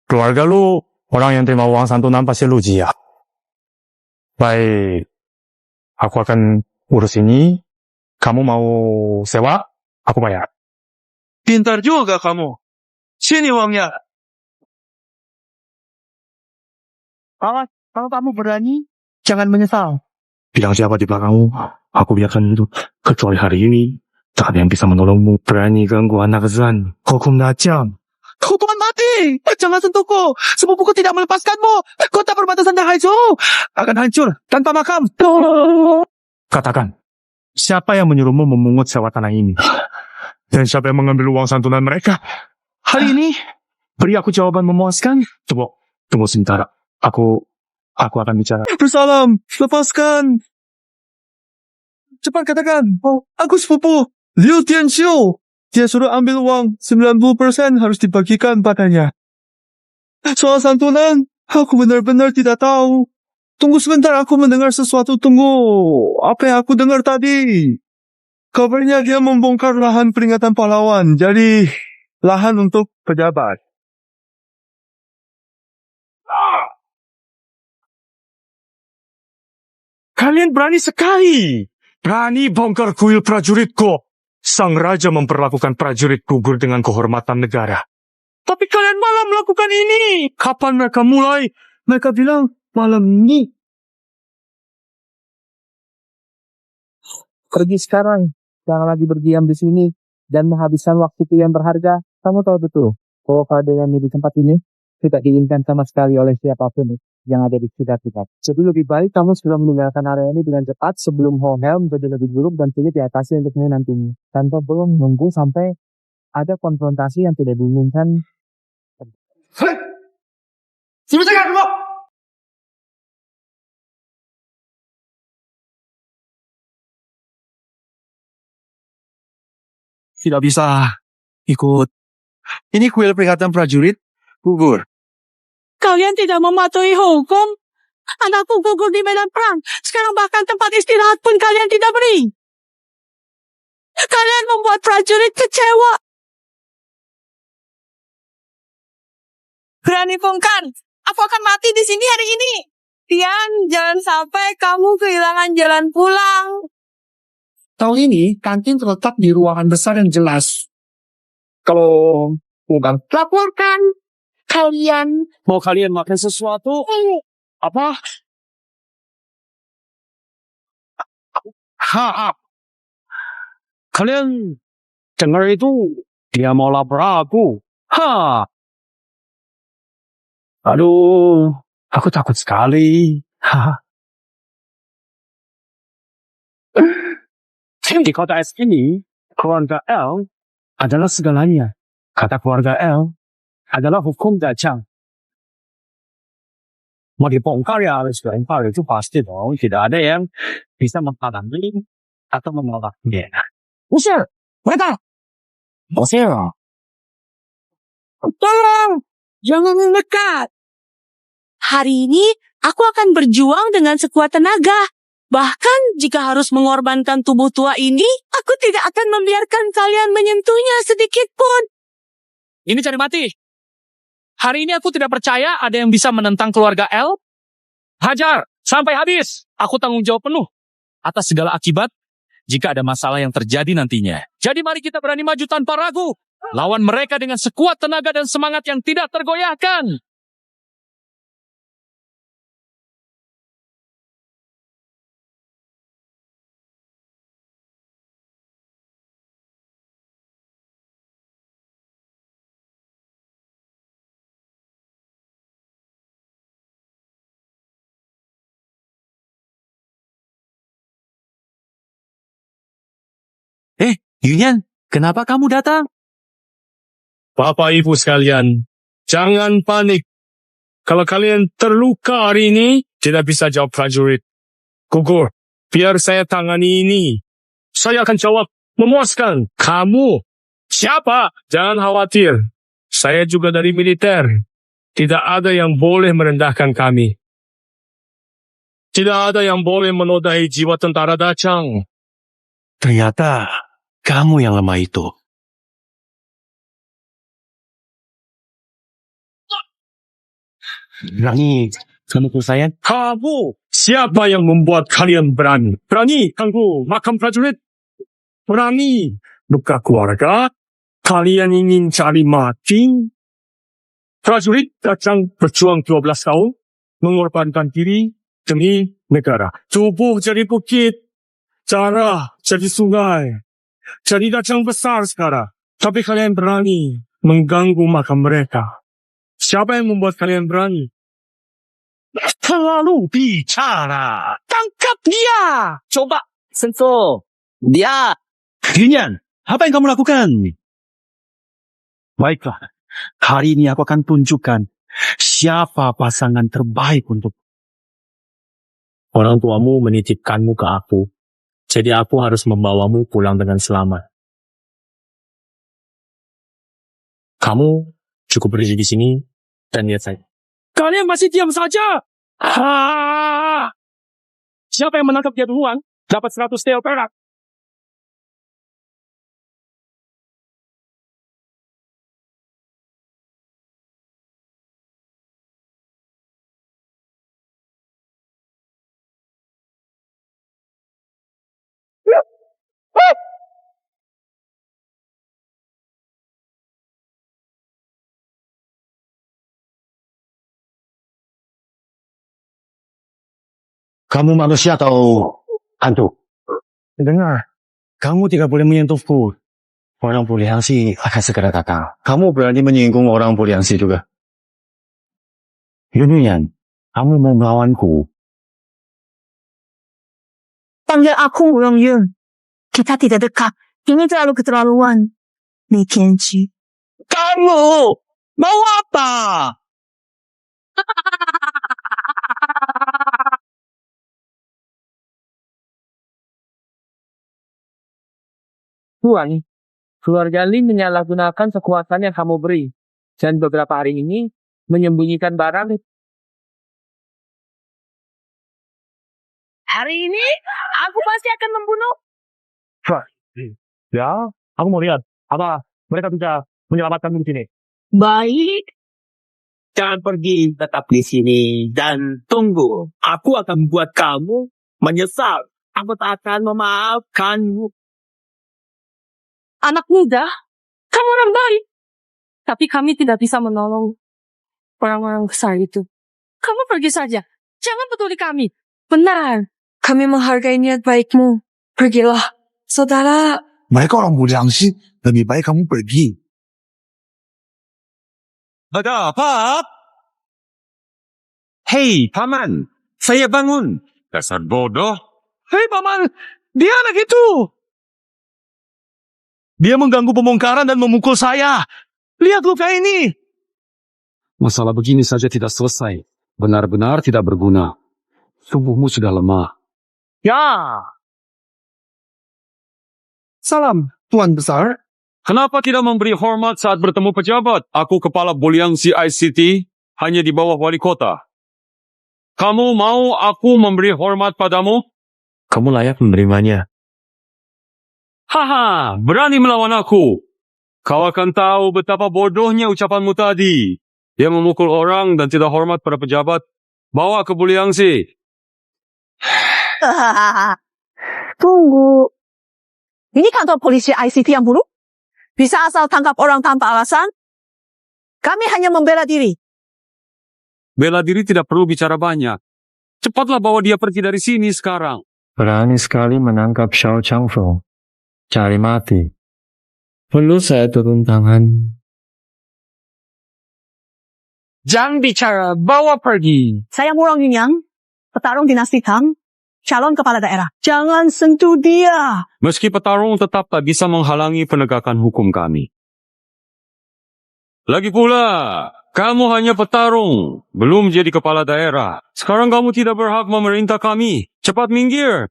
keluarga lu, orang yang terima uang santunan pasti lu Jia. Baik, aku akan urus ini. Kamu mau sewa, aku bayar. Pintar juga kamu. Sini uangnya. Awas, kalau kamu berani, jangan menyesal. Bilang siapa di belakangmu, aku biarkan itu. Kecuali hari ini, tak ada yang bisa menolongmu. Berani ganggu anak Zan. Hukum Dachang. Hukuman mati. Jangan sentuhku. Sepupuku tidak melepaskanmu. Kota perbatasan Dahaizu akan hancur tanpa makam. Katakan, siapa yang menyuruhmu memungut sewa tanah ini? Dan siapa yang mengambil uang santunan mereka? Hari ini, beri aku jawaban memuaskan. Tunggu sebentar. Aku akan bicara. Bersalam, lepaskan. cepat katakan. Oh, aku sepupu Liu Tianxiu. Dia suruh ambil uang 90% harus dibagikan padanya. Soal santunan, aku benar-benar tidak tahu. Tunggu sebentar, aku mendengar sesuatu. Tunggu, apa yang aku dengar tadi? Kabarnya dia membongkar lahan peringatan pahlawan. Jadi, lahan untuk pejabat. Kalian berani sekali. Berani bongkar kuil prajuritku. Sang raja memperlakukan prajurit gugur dengan kehormatan negara. Tapi kalian malah melakukan ini. Kapan mereka mulai? Mereka bilang malam ini. Pergi sekarang. Jangan lagi berdiam di sini dan menghabiskan waktu yang berharga. Kamu tahu betul bahwa keadaan di tempat ini tidak diinginkan sama sekali oleh siapapun yang ada di sekitar kita. Jadi lebih baik kamu segera meninggalkan area ini dengan cepat sebelum hal menjadi lebih buruk dan sulit diatasi untuk nantinya. Tanpa belum menunggu sampai ada konfrontasi yang tidak diinginkan. Tidak bisa ikut. Ini kuil peringatan prajurit gugur. Kalian tidak mematuhi hukum. Anakku gugur di medan perang. Sekarang bahkan tempat istirahat pun kalian tidak beri. Kalian membuat prajurit kecewa. Berani bongkar. Aku akan mati di sini hari ini. Tian, jangan sampai kamu kehilangan jalan pulang. Tahun ini, kantin terletak di ruangan besar yang jelas. Kalau bukan laporkan, kalian Mau kalian makan sesuatu? Apa? Kalian dengar itu? Dia mau lapor aku. Aduh, aku takut sekali. Di kota es ini, keluarga L adalah segalanya. Kata keluarga L adalah hukum dacang. Mau dibongkar ya harus dibongkar, itu pasti dong. Tidak ada yang bisa menghalangi atau menolaknya. Usir! Mereka! Usir! Tolong! Jangan mendekat! Hari ini, aku akan berjuang dengan sekuat tenaga. Bahkan jika harus mengorbankan tubuh tua ini, aku tidak akan membiarkan kalian menyentuhnya sedikit pun. Ini cari mati. Hari ini aku tidak percaya ada yang bisa menentang keluarga L. Hajar sampai habis. Aku tanggung jawab penuh atas segala akibat jika ada masalah yang terjadi nantinya. Jadi mari kita berani maju tanpa ragu. Lawan mereka dengan sekuat tenaga dan semangat yang tidak tergoyahkan. Yuyan, kenapa kamu datang? Bapak Ibu sekalian, jangan panik. Kalau kalian terluka hari ini, tidak bisa jawab prajurit. Gugur, biar saya tangani ini. Saya akan jawab memuaskan. Kamu, siapa? Jangan khawatir. Saya juga dari militer. Tidak ada yang boleh merendahkan kami. Tidak ada yang boleh menodai jiwa tentara dacang. Ternyata kamu yang lemah itu. Berani kamu saya? Kamu, siapa yang membuat kalian berani? Berani ganggu makam prajurit? Berani luka keluarga? Kalian ingin cari mati? Prajurit dacang berjuang 12 tahun, mengorbankan diri demi negara. Tubuh jadi bukit, darah jadi sungai. Jadi dacang besar sekarang. Tapi kalian berani mengganggu makam mereka. Siapa yang membuat kalian berani? Terlalu bicara. Tangkap dia! Coba, sentuh. Dia! Yuyan, apa yang kamu lakukan? Baiklah, hari ini aku akan tunjukkan siapa pasangan terbaik untuk. Orang tuamu menitipkanmu ke aku. Jadi aku harus membawamu pulang dengan selamat. Kamu cukup berdiri di sini dan lihat saya. Kalian masih diam saja. Siapa yang menangkap dia duluan dapat 100 tel perak. Kamu manusia atau hantu? Dengar, kamu tidak boleh menyentuhku. Orang Buliangsi akan segera datang. Kamu berani menyinggung orang Buliangsi juga. Yunyan, kamu mau melawanku? Panggil aku Wurong Yun. Kita tidak dekat. Ini terlalu keterlaluan. Li Tianqi. Kamu mau apa? Tuan, keluarga Li menyalahgunakan kekuatan yang kamu beri. Dan beberapa hari ini menyembunyikan barang. Hari ini, aku pasti akan membunuh. Ya, aku mau lihat apa mereka bisa menyelamatkan di sini. Baik. Jangan pergi, tetap di sini dan tunggu. Aku akan membuat kamu menyesal. Aku tak akan memaafkanmu. Anak muda, kamu orang baik. Tapi kami tidak bisa menolong orang-orang besar itu. Kamu pergi saja. Jangan peduli kami. Benar. Kami menghargai niat baikmu. Pergilah, saudara. Mereka orang Buliangsi, lebih baik kamu pergi. Ada apa? Hei, Paman. Saya bangun. Dasar bodoh. Hei Paman, dia anak itu. Dia mengganggu pembongkaran dan memukul saya. Lihat luka ini. Masalah begini saja tidak selesai. Benar-benar tidak berguna. Tubuhmu sudah lemah. Ya. Salam, Tuan Besar. Kenapa tidak memberi hormat saat bertemu pejabat? Aku kepala Buliangsi ICT, hanya di bawah wali kota. Kamu mau aku memberi hormat padamu? Kamu layak menerimanya. Haha, berani melawan aku. Kau akan tahu betapa bodohnya ucapanmu tadi. Dia memukul orang dan tidak hormat pada pejabat. Bawa ke Buliangsi. Tunggu. Ini kantor polisi ICT yang buruk? Bisa asal tangkap orang tanpa alasan? Kami hanya membela diri. Bela diri tidak perlu bicara banyak. Cepatlah bawa dia pergi dari sini sekarang. Berani sekali menangkap Xiao Changfeng. Cari mati. Perlu saya turun tangan. Jangan bicara, bawa pergi. Saya Wurong Yunyang, petarung dinasti Tang, calon kepala daerah. Jangan sentuh dia. Meski petarung tetap tak bisa menghalangi penegakan hukum kami. Lagi pula, kamu hanya petarung, belum jadi kepala daerah. Sekarang kamu tidak berhak memerintah kami. Cepat minggir.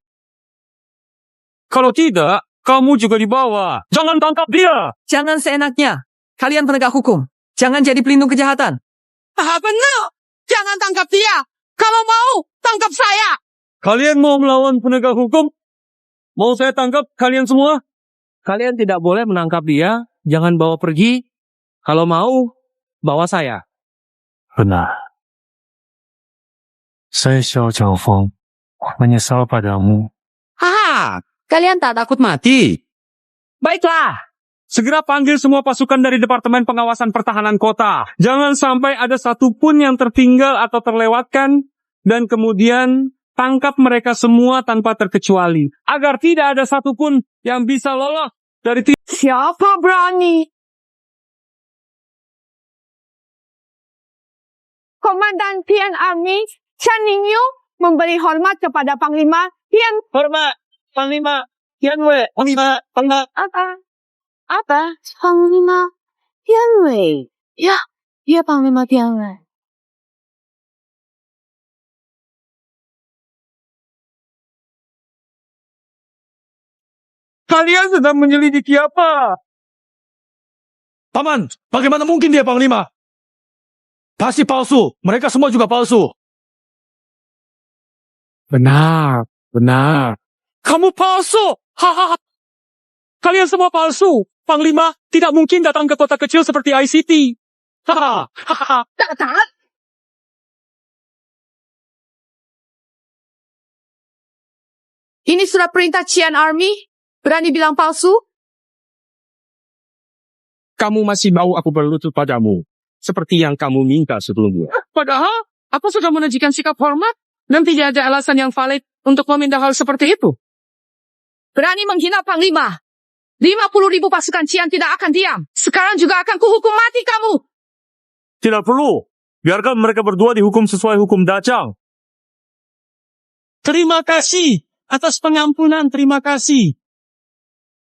Kalau tidak, kamu juga dibawa. Jangan tangkap dia. Jangan seenaknya. Kalian penegak hukum. Jangan jadi pelindung kejahatan. Benar. Jangan tangkap dia. Kalau mau, tangkap saya. Kalian mau melawan penegak hukum? Mau saya tangkap kalian semua? Kalian tidak boleh menangkap dia. Jangan bawa pergi. Kalau mau, bawa saya. Benar. Saya Xiao Changfeng. Menyesal padamu. Kalian tak takut mati? Baiklah. Segera panggil semua pasukan dari Departemen Pengawasan Pertahanan Kota. Jangan sampai ada satupun yang tertinggal atau terlewatkan. Dan kemudian tangkap mereka semua tanpa terkecuali. Agar tidak ada satupun yang bisa lolos dari... Siapa berani? Komandan Tian Army, Chen Ningyu, memberi hormat kepada Panglima Tian. Hormat, Panglima Tian Wei. Panglima. Apa? Panglima Tian Wei. Ya, dia Panglima Tian Wei. Kalian sedang menyelidiki apa? Paman, bagaimana mungkin dia Panglima? Pasti palsu. Mereka semua juga palsu. Benar, benar. Kamu palsu! Hahaha. Kalian semua palsu. Panglima tidak mungkin datang ke kota kecil seperti ICT. Hahaha. Ini surat perintah Qian Army? Berani bilang palsu? Kamu masih mau aku berlutut padamu, seperti yang kamu minta sebelumnya. Padahal, aku sudah menunjukkan sikap hormat dan tidak ada alasan yang valid untuk meminta hal seperti itu. Berani menghina Panglima. 50.000 pasukan Qian tidak akan diam. Sekarang juga akan kuhukum mati kamu. Tidak perlu. Biarkan mereka berdua dihukum sesuai hukum Dachang. Terima kasih atas pengampunan, terima kasih.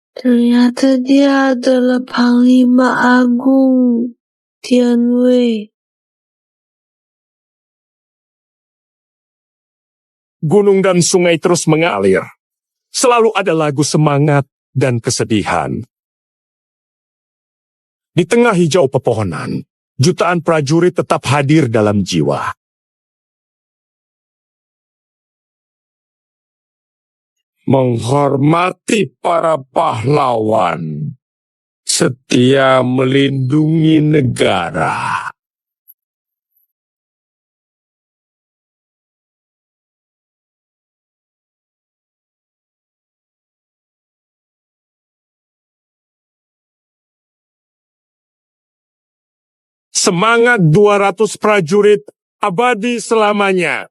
Ternyata dia adalah Panglima Agung Tianwei. Gunung dan sungai terus mengalir. Selalu ada lagu semangat dan kesedihan. Di tengah hijau pepohonan, jutaan prajurit tetap hadir dalam jiwa. Menghormati para pahlawan, setia melindungi negara. Semangat 200 prajurit abadi selamanya.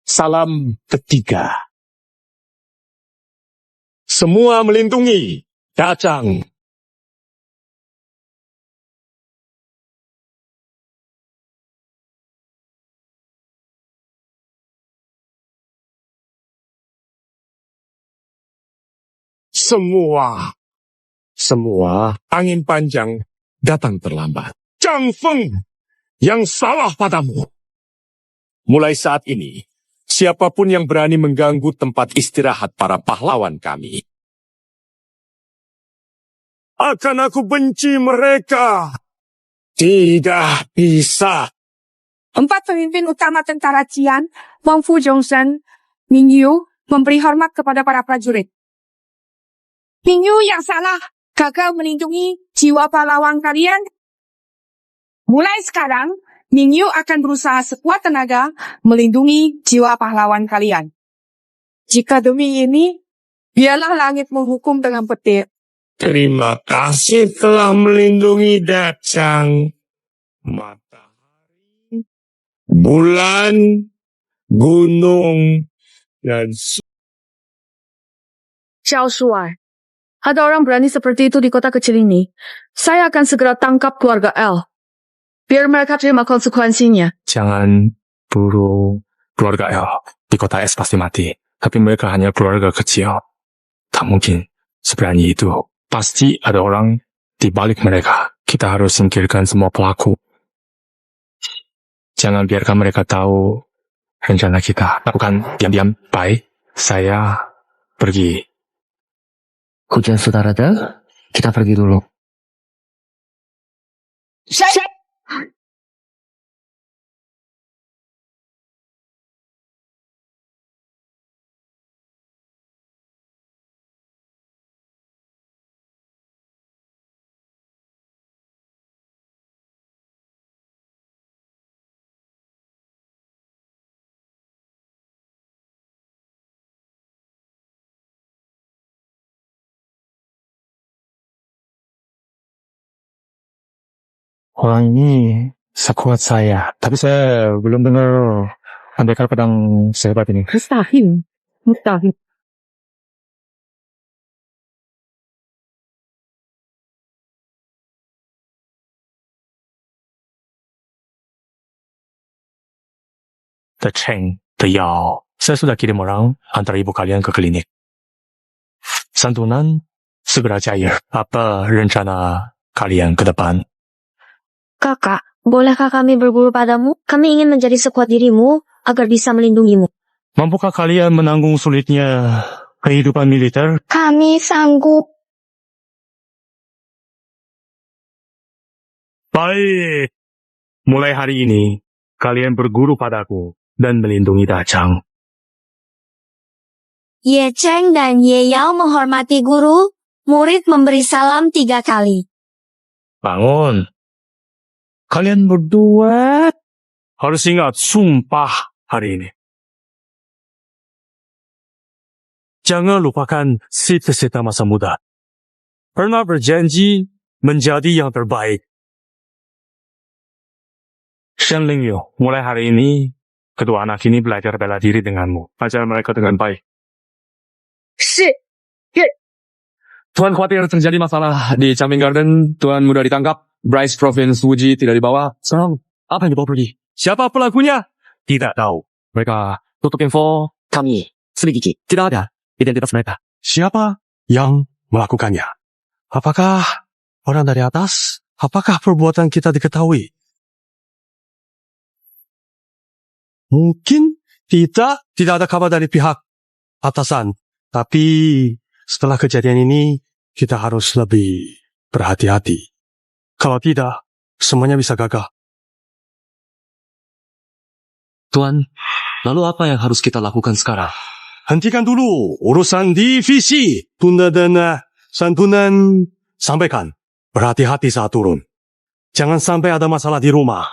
Salam ketiga. Semua melindungi Dachang. Semua angin panjang datang terlambat. Zhang Feng yang salah padamu. Mulai saat ini, siapapun yang berani mengganggu tempat istirahat para pahlawan kami, akan aku benci mereka. Tidak bisa. 4 pemimpin utama tentara Qian, Wang Fu Zhongshan, Ming Yu, memberi hormat kepada para prajurit. Ming Yu yang salah, gagal melindungi jiwa pahlawan kalian. Mulai sekarang, Ming Yu akan berusaha sekuat tenaga melindungi jiwa pahlawan kalian. Jika demi ini, biarlah langit menghukum dengan petir. Terima kasih telah melindungi Dachang. Matahari, bulan, gunung, dan Xiao Shuai, ada orang berani seperti itu di kota kecil ini. Saya akan segera tangkap keluarga L. Biar mereka terima konsekuensinya. Jangan buru keluarga L. Di kota S pasti mati. Tapi mereka hanya keluarga kecil. Tak mungkin seberani itu. Pasti ada orang di balik mereka. Kita harus singkirkan semua pelaku. Jangan biarkan mereka tahu rencana kita. Lakukan diam-diam. Baik, saya pergi. Hujan sudah reda, kita pergi dulu. Orang ini sekuat saya. Tapi saya belum dengar pendekar pedang sehebat ini. Mustahil. Mustahil. The Cheng, The Yao. Saya sudah kirim orang antar ibu kalian ke klinik. Santunan segera cair. Apa rencana kalian ke depan? Kakak, Bolehkah kami berguru padamu? Kami ingin menjadi sekuat dirimu agar bisa melindungimu. Mampukah kalian menanggung sulitnya kehidupan militer? Kami sanggup. Baik. Mulai hari ini, kalian berguru padaku dan melindungi Dachang. Ye Cheng dan Ye Yao menghormati guru. Murid memberi salam 3 kali. Bangun. Kalian berdua harus ingat sumpah hari ini. Jangan lupakan cita-cita masa muda. Pernah berjanji menjadi yang terbaik. Shen Lingyu, mulai hari ini, kedua anak ini belajar bela diri denganmu. Ajar mereka dengan baik. Si. Tuan khawatir terjadi masalah di Changming Garden. Tuan mudah ditangkap. Bryce Province Wuji tidak dibawa. Sekarang, apa yang dibawa pergi? Siapa pelakunya? Tidak tahu. Mereka tutup info. Kami selidiki. Tidak ada identitas mereka. Siapa yang melakukannya? Apakah orang dari atas? Apakah perbuatan kita diketahui? Mungkin tidak ada kabar dari pihak atasan. Tapi setelah kejadian ini, kita harus lebih berhati-hati. Kalau tidak, semuanya bisa gagal. Tuan, lalu apa yang harus kita lakukan sekarang? Hentikan dulu urusan divisi. Tunda dana santunan. Sampaikan, berhati-hati saat turun. Jangan sampai ada masalah di rumah.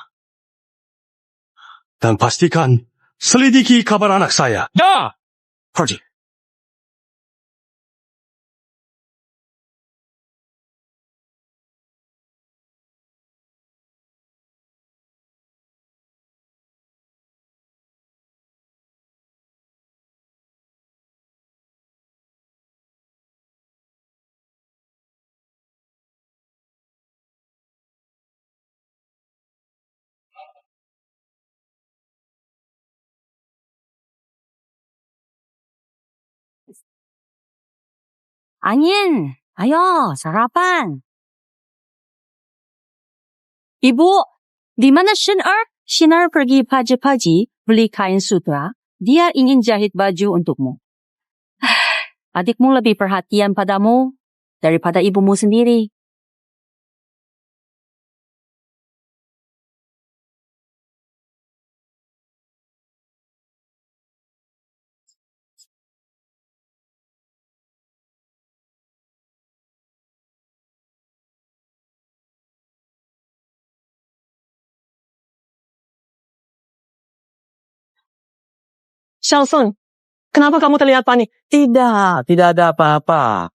Dan pastikan, selidiki kabar anak saya. Ya! Pergi. Angin, ayo sarapan. Ibu, di mana Shinar? Shinar pergi pagi-pagi beli kain sutra. Dia ingin jahit baju untukmu. Adikmu lebih perhatian padamu daripada ibumu sendiri. Xiaofeng, kenapa kamu terlihat panik? Tidak ada apa-apa.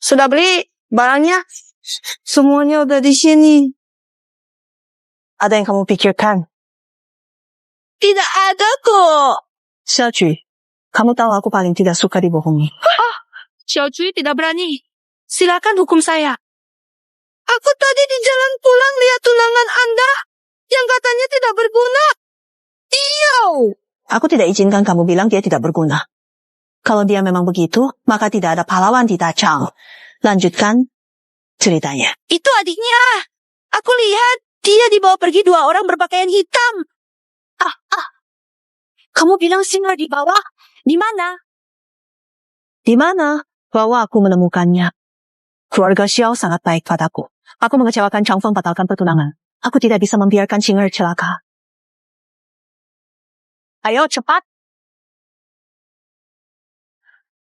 Sudah beli barangnya? Semuanya udah di sini. Ada yang kamu pikirkan? Tidak ada kok. Xiaoqu, kamu tahu aku paling tidak suka dibohongi. Xiaoqu tidak berani. Silakan hukum saya. Aku tadi di jalan pulang lihat tunangan Anda yang katanya tidak berguna. Iya. Aku tidak izinkan kamu bilang dia tidak berguna. Kalau dia memang begitu, maka tidak ada pahlawan di Dachang. Lanjutkan ceritanya. Itu adiknya. Aku lihat dia dibawa pergi 2 orang berpakaian hitam. Kamu bilang Sinar di bawah? Di mana? Di mana? Bahwa aku menemukannya. Keluarga Xiao sangat baik padaku. Aku mengecewakan Changfeng batalkan pertunangan. Aku tidak bisa membiarkan Xinger celaka. Ayo cepat.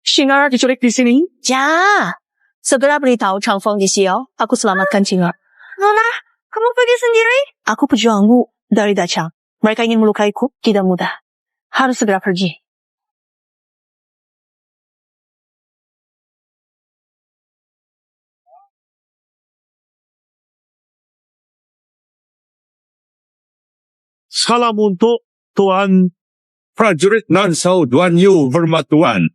Xinger diculik di sini. Ja, segera beritahu Changfeng di Xiao. Aku selamatkan Xinger. Nona, kamu pergi sendiri? Aku pejuangmu dari Dachang. Mereka ingin melukaiku, tidak mudah. Harus segera pergi. Salam untuk Tuan Prajurit Nansau Duan Yu, hormat Tuan.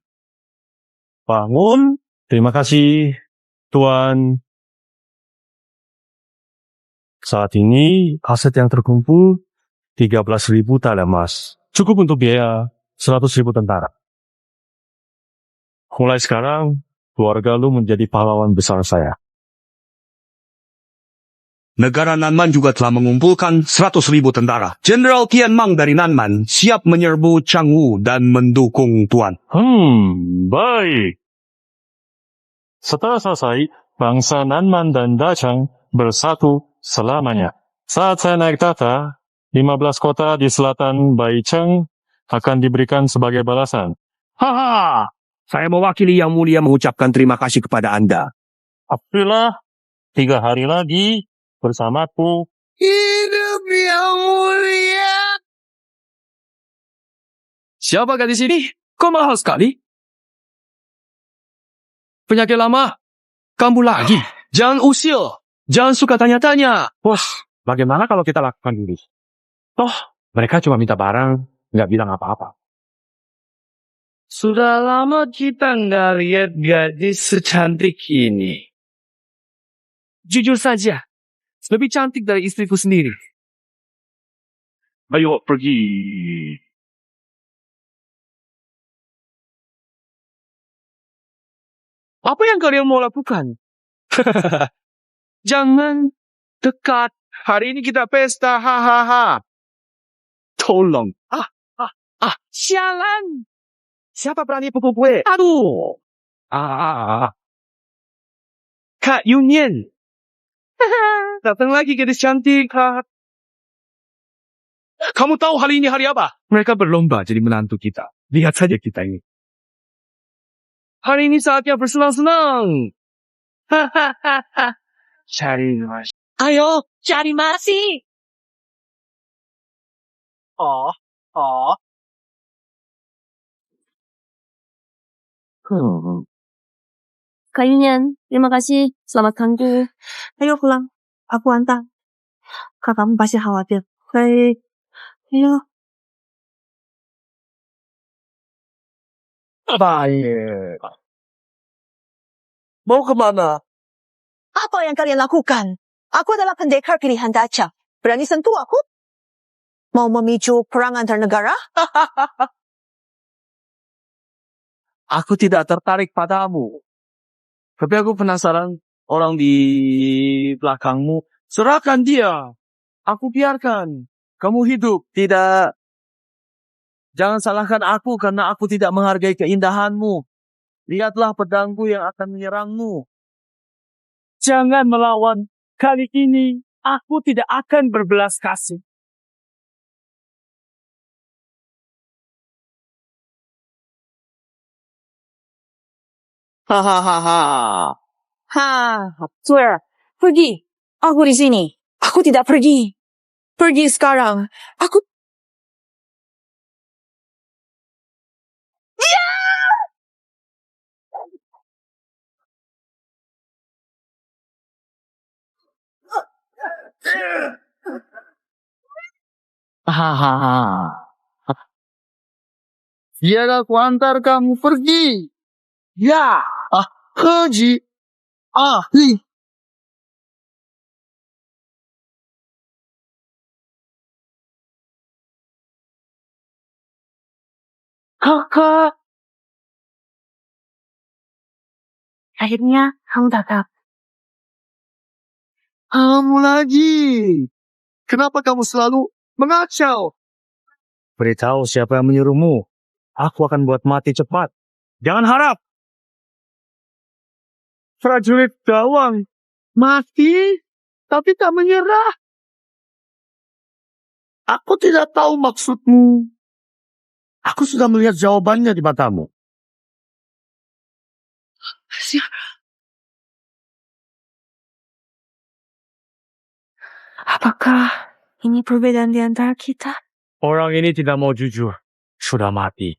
Bangun. Terima kasih, Tuan. Saat ini, aset yang terkumpul 13.000 tael emas. Cukup untuk biaya 100.000 tentara. Mulai sekarang, keluarga lu menjadi pahlawan besar saya. Negara Nanman juga telah mengumpulkan 100.000 tentara. Jenderal Tian Mang dari Nanman siap menyerbu Changwu dan mendukung Tuan. Baik. Setelah selesai, bangsa Nanman dan Dachang bersatu selamanya. Saat saya naik tahta, 15 kota di selatan Baicheng akan diberikan sebagai balasan. Haha, saya mewakili Yang Mulia mengucapkan terima kasih kepada Anda. Alhamdulillah, 3 hari lagi bersamaku. Hidup Yang Mulia. Siapa gadis ini? Kok mahal sekali? Penyakit lama? Kambuh lagi? Jangan usil. Jangan suka tanya-tanya. Bos, bagaimana kalau kita lakukan ini? Toh, mereka cuma minta barang, nggak bilang apa-apa. Sudah lama kita nggak lihat gadis secantik ini. Jujur saja, lebih cantik dari istriku sendiri. Ayo pergi. Apa yang kalian mau lakukan? Jangan dekat. Hari ini kita pesta. Hahaha. Tolong. Sialan. Siapa berani pukul gue? Aduh. Kak Yunyan. Datang lagi gadis cantik. Kamu tahu hari ini hari apa? Mereka berlomba jadi menantu kita. Lihat saja kita ini. Hari ini saatnya bersenang-senang. Cari masih. Ayo, cari masih. Kak Yunyan, terima kasih. Selamatkanku. Ayo pulang. Aku antar. Kakakmu pasti khawatir. Baik. Ayo. Baik. Mau kemana? Apa yang kalian lakukan? Aku adalah pendekar pilihan Dacha. Berani sentuh aku? Mau memicu perang antar negara? Aku tidak tertarik padamu. Tapi aku penasaran orang di belakangmu. Serahkan dia. Aku biarkan. Kamu hidup. Tidak. Jangan salahkan aku karena aku tidak menghargai keindahanmu. Lihatlah pedangku yang akan menyerangmu. Jangan melawan. Kali ini aku tidak akan berbelas kasih. Hahaha. Swear. Pergi. Aku di sini. Aku tidak pergi. Pergi sekarang. Aku... Biar aku antar kamu pergi. Ya. Pergi. Kakak. Akhirnya kamu datang. Kamu lagi. Kenapa kamu selalu mengacau? Beritahu siapa yang menyuruhmu. Aku akan buat mati cepat. Jangan harap. Prajurit gawang. Mati, tapi tak menyerah. Aku tidak tahu maksudmu. Aku sudah melihat jawabannya di matamu. Apakah ini perbedaan di antara kita? Orang ini tidak mau jujur. Sudah mati.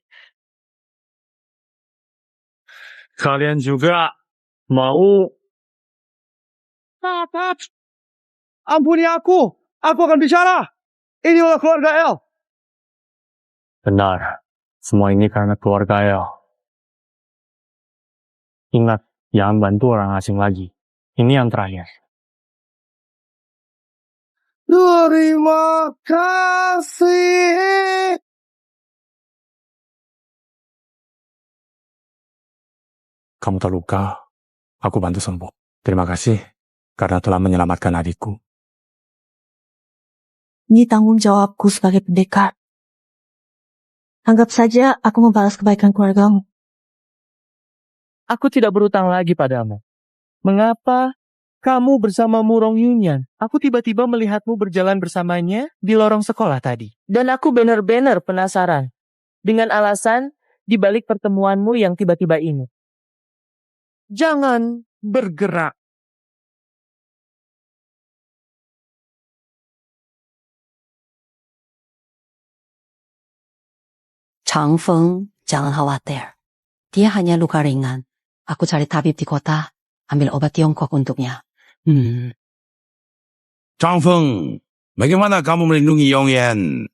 Kalian juga mau... Ampuni aku. Aku akan bicara. Ini adalah keluarga El. Benar. Semua ini karena keluarga El. Ingat, jangan bantu orang asing lagi. Ini yang terakhir. Terima kasih. Kamu terluka, aku bantu sembuh. Terima kasih karena telah menyelamatkan adikku. Ini tanggung jawabku sebagai pendekar. Anggap saja aku membalas kebaikan keluargamu. Aku tidak berutang lagi padamu. Mengapa kamu bersama Murong Yunyan? Aku tiba-tiba melihatmu berjalan bersamanya di lorong sekolah tadi. Dan aku benar-benar penasaran dengan alasan di balik pertemuanmu yang tiba-tiba ini. Jangan bergerak. Chang Feng, jangan khawatir. Dia hanya luka ringan. Aku cari tabib di kota, ambil obat Tiongkok untuknya. Chang Feng, bagaimana kamu melindungi Yongyan?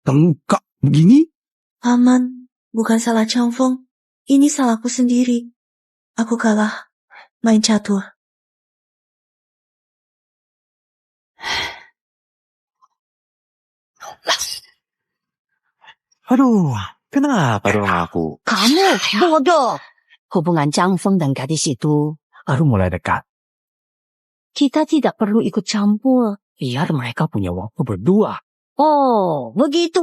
Tengkak begini? Paman, bukan salah Chang Feng. Ini salahku sendiri. Aku kalah. Main catur. Aduh, kenapa dong aku? Kamu bodoh. Hubungan Chang Feng dan gadis itu baru mulai dekat. kita tidak perlu ikut campur. Biar mereka punya waktu berdua. Oh, begitu.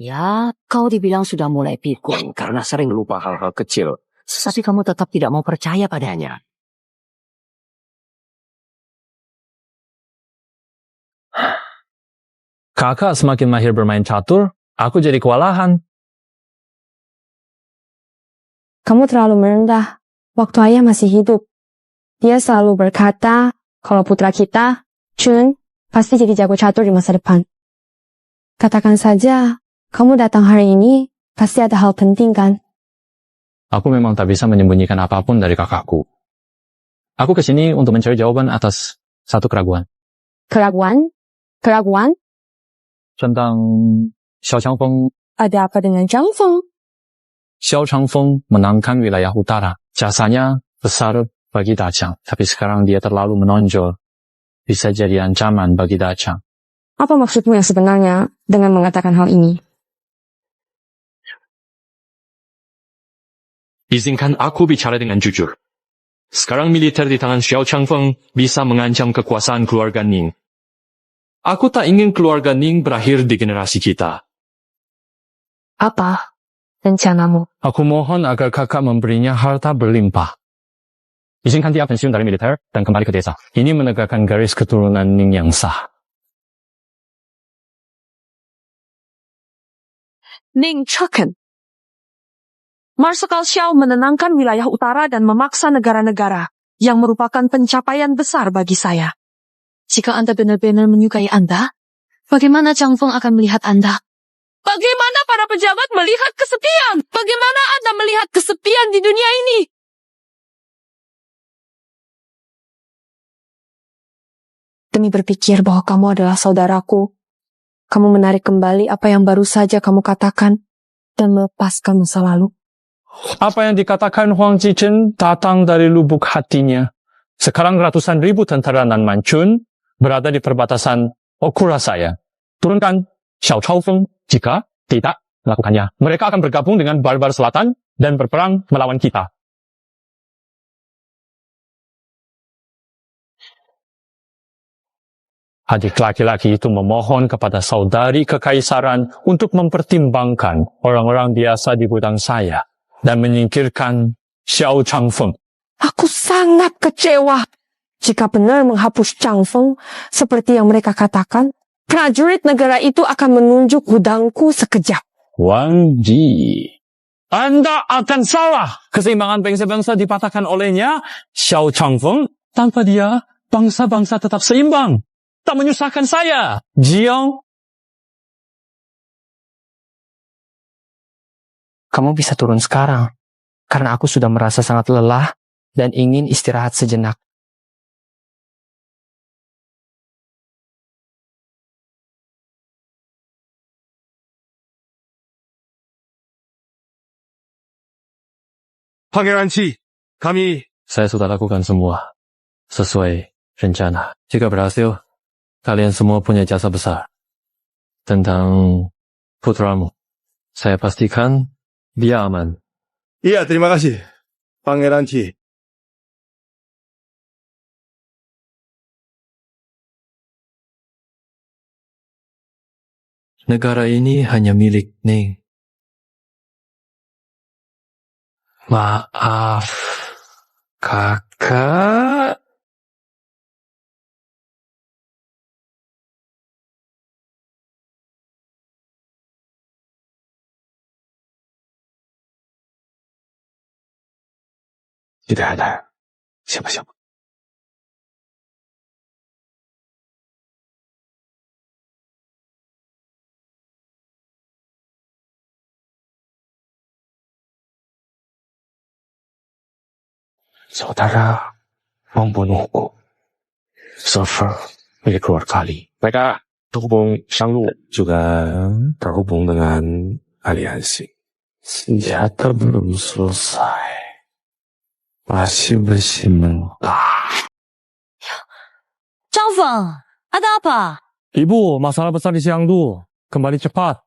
Ya, kau dibilang sudah mulai pikun karena sering lupa hal-hal kecil. tapi kamu tetap tidak mau percaya padanya. Kakak semakin mahir bermain catur, aku jadi kewalahan. Kamu terlalu merendah. Waktu ayah masih hidup. Dia selalu berkata, kalau putra kita, Chun, pasti jadi jago catur di masa depan. Katakan saja, kamu datang hari ini, pasti ada hal penting kan? Aku memang tak bisa menyembunyikan apapun dari kakakku. Aku kesini untuk mencari jawaban atas satu keraguan. Keraguan? Keraguan? Tentang Xiao Changfeng. Ada apa dengan Chang Feng? Xiao Changfeng menangkan wilayah utara. Jasanya besar bagi Dachang. Tapi sekarang dia terlalu menonjol. Bisa jadi ancaman bagi Dachang. Apa maksudmu yang sebenarnya dengan mengatakan hal ini? Izinkan aku bicara dengan jujur. Sekarang militer di tangan Xiao Changfeng bisa mengancam kekuasaan keluarga Ning. Aku tak ingin keluarga Ning berakhir di generasi kita. Apa rencanamu? Aku mohon agar kakak memberinya harta berlimpah. Izinkan dia pensiun dari militer dan kembali ke desa. Ini menegakkan garis keturunan Ning yang sah. Ning Cheken. Marsekal Xiao menenangkan wilayah utara dan memaksa negara-negara yang merupakan pencapaian besar bagi saya. Jika Anda benar-benar menyukai Anda, bagaimana Chang Feng akan melihat Anda? Bagaimana para pejabat melihat kesepian? Bagaimana Anda melihat kesepian di dunia ini? Demi berpikir bahwa kamu adalah saudaraku, kamu menarik kembali apa yang baru saja kamu katakan dan melepaskan masa lalu. Apa yang dikatakan Huang Jichen datang dari lubuk hatinya. Sekarang ratusan ribu tentara Nan Manchun berada di perbatasan Okura saya. Turunkan Xiao Changfeng. Jika tidak melakukannya, mereka akan bergabung dengan barbar selatan dan berperang melawan kita. Adik laki-laki itu memohon kepada saudari kekaisaran untuk mempertimbangkan orang-orang biasa di gudang saya dan menyingkirkan Xiao Changfeng. Aku sangat kecewa. Jika benar menghapus Chang Feng seperti yang mereka katakan, prajurit negara itu akan menunjuk gudangku sekejap. Wang Ji, Anda akan salah. Keseimbangan bangsa-bangsa dipatahkan olehnya Xiao Changfeng. Tanpa dia, bangsa-bangsa tetap seimbang. Tak menyusahkan saya. Jiang. Kamu bisa turun sekarang. Karena aku sudah merasa sangat lelah dan ingin istirahat sejenak. Pangeran Qi, kami... Saya sudah lakukan semua sesuai rencana. Jika berhasil, kalian semua punya jasa besar. Tentang putramu, saya pastikan dia aman. Iya, terima kasih, Pangeran Qi. Negara ini hanya milik Ning. Maaf, Kakak. Tidak ada siapa-siapa. Saudara membunuhku. Server milik keluarga Li. Mereka terhubung Shanglu juga terhubung dengan aliansi. Senjata belum selesai. Masih bersimentar. Zhang ada apa? Ibu, masalah besar di Xiangdu. Kembali cepat.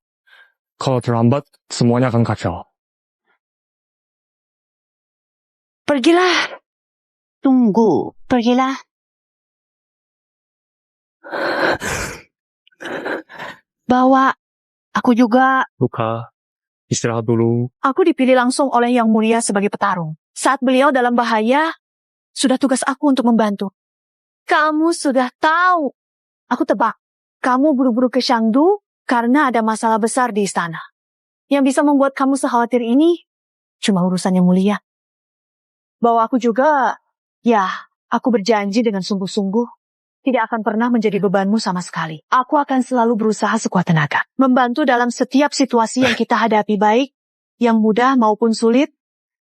Kalau terlambat, semuanya akan kacau. Pergilah. Tunggu, pergilah. Bawa aku juga. Luka, istirahat dulu. Aku dipilih langsung oleh Yang Mulia sebagai petarung. Saat beliau dalam bahaya, sudah tugas aku untuk membantu. Kamu sudah tahu. Aku tebak. Kamu buru-buru ke Shangdu karena ada masalah besar di istana. Yang bisa membuat kamu sekhawatir ini cuma urusan Yang Mulia. Bahwa aku juga, ya, aku berjanji dengan sungguh-sungguh tidak akan pernah menjadi bebanmu sama sekali. Aku akan selalu berusaha sekuat tenaga. Membantu dalam setiap situasi yang kita hadapi, baik yang mudah maupun sulit,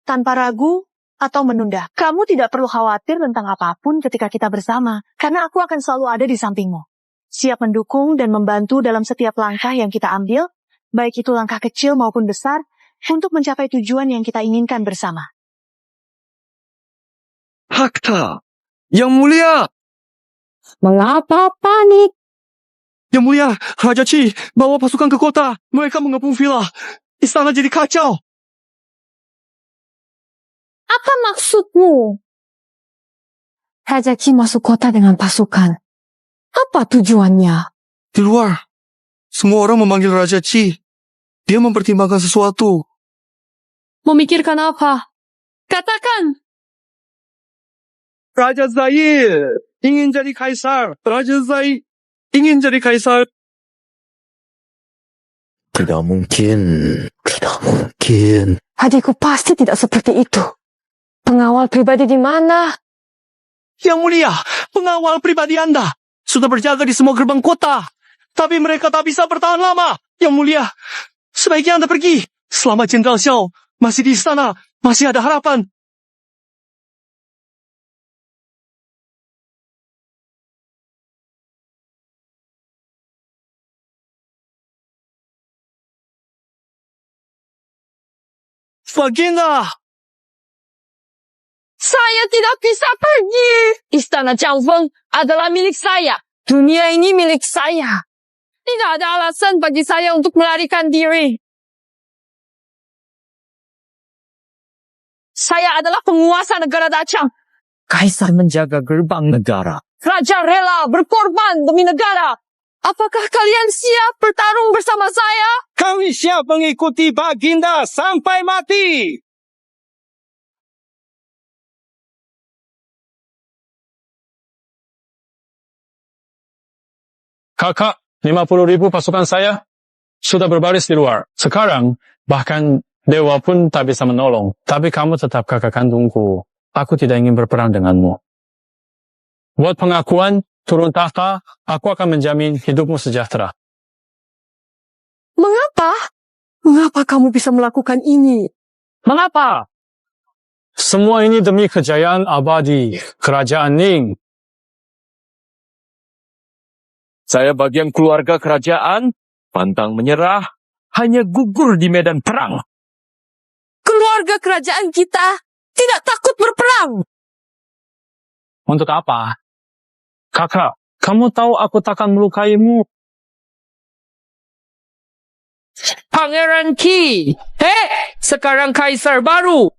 tanpa ragu atau menunda. Kamu tidak perlu khawatir tentang apapun ketika kita bersama, karena aku akan selalu ada di sampingmu. Siap mendukung dan membantu dalam setiap langkah yang kita ambil, baik itu langkah kecil maupun besar, untuk mencapai tujuan yang kita inginkan bersama. Hakta, Yang Mulia. Mengapa panik? Yang Mulia, Raja Qi bawa pasukan ke kota. Mereka mengepung villa. Istana jadi kacau. Apa maksudmu? Raja Qi masuk kota dengan pasukan. Apa tujuannya? Di luar, semua orang memanggil Raja Qi. Dia mempertimbangkan sesuatu. Memikirkan apa? Katakan. Raja Zai ingin jadi kaisar. Raja Zai ingin jadi kaisar. Tidak mungkin. Tidak mungkin. Adikku pasti tidak seperti itu. Pengawal pribadi di mana? Yang Mulia, pengawal pribadi Anda sudah berjaga di semua gerbang kota. Tapi mereka tak bisa bertahan lama. Yang Mulia, sebaiknya Anda pergi. Selama Jenderal Xiao masih di istana, masih ada harapan. Baginda! Saya tidak bisa pergi. Istana Changfeng adalah milik saya. Dunia ini milik saya. Tidak ada alasan bagi saya untuk melarikan diri. Saya adalah penguasa negara Dachang. Kaisar menjaga gerbang negara. Raja rela berkorban demi negara. Apakah kalian siap bertarung bersama saya? Kami siap mengikuti Baginda sampai mati. Kakak, 50.000 pasukan saya sudah berbaris di luar. Sekarang, bahkan dewa pun tak bisa menolong. Tapi kamu tetap kakak kandungku. Aku tidak ingin berperang denganmu. Buat pengakuan, turun tahta, aku akan menjamin hidupmu sejahtera. Mengapa? Mengapa kamu bisa melakukan ini? Mengapa? Semua ini demi kejayaan abadi Kerajaan Ning. Saya bagian keluarga kerajaan, pantang menyerah, hanya gugur di medan perang. Keluarga kerajaan kita tidak takut berperang. Untuk apa? Kakak, kamu tahu aku takkan melukaimu. Pangeran Qi, sekarang kaisar baru.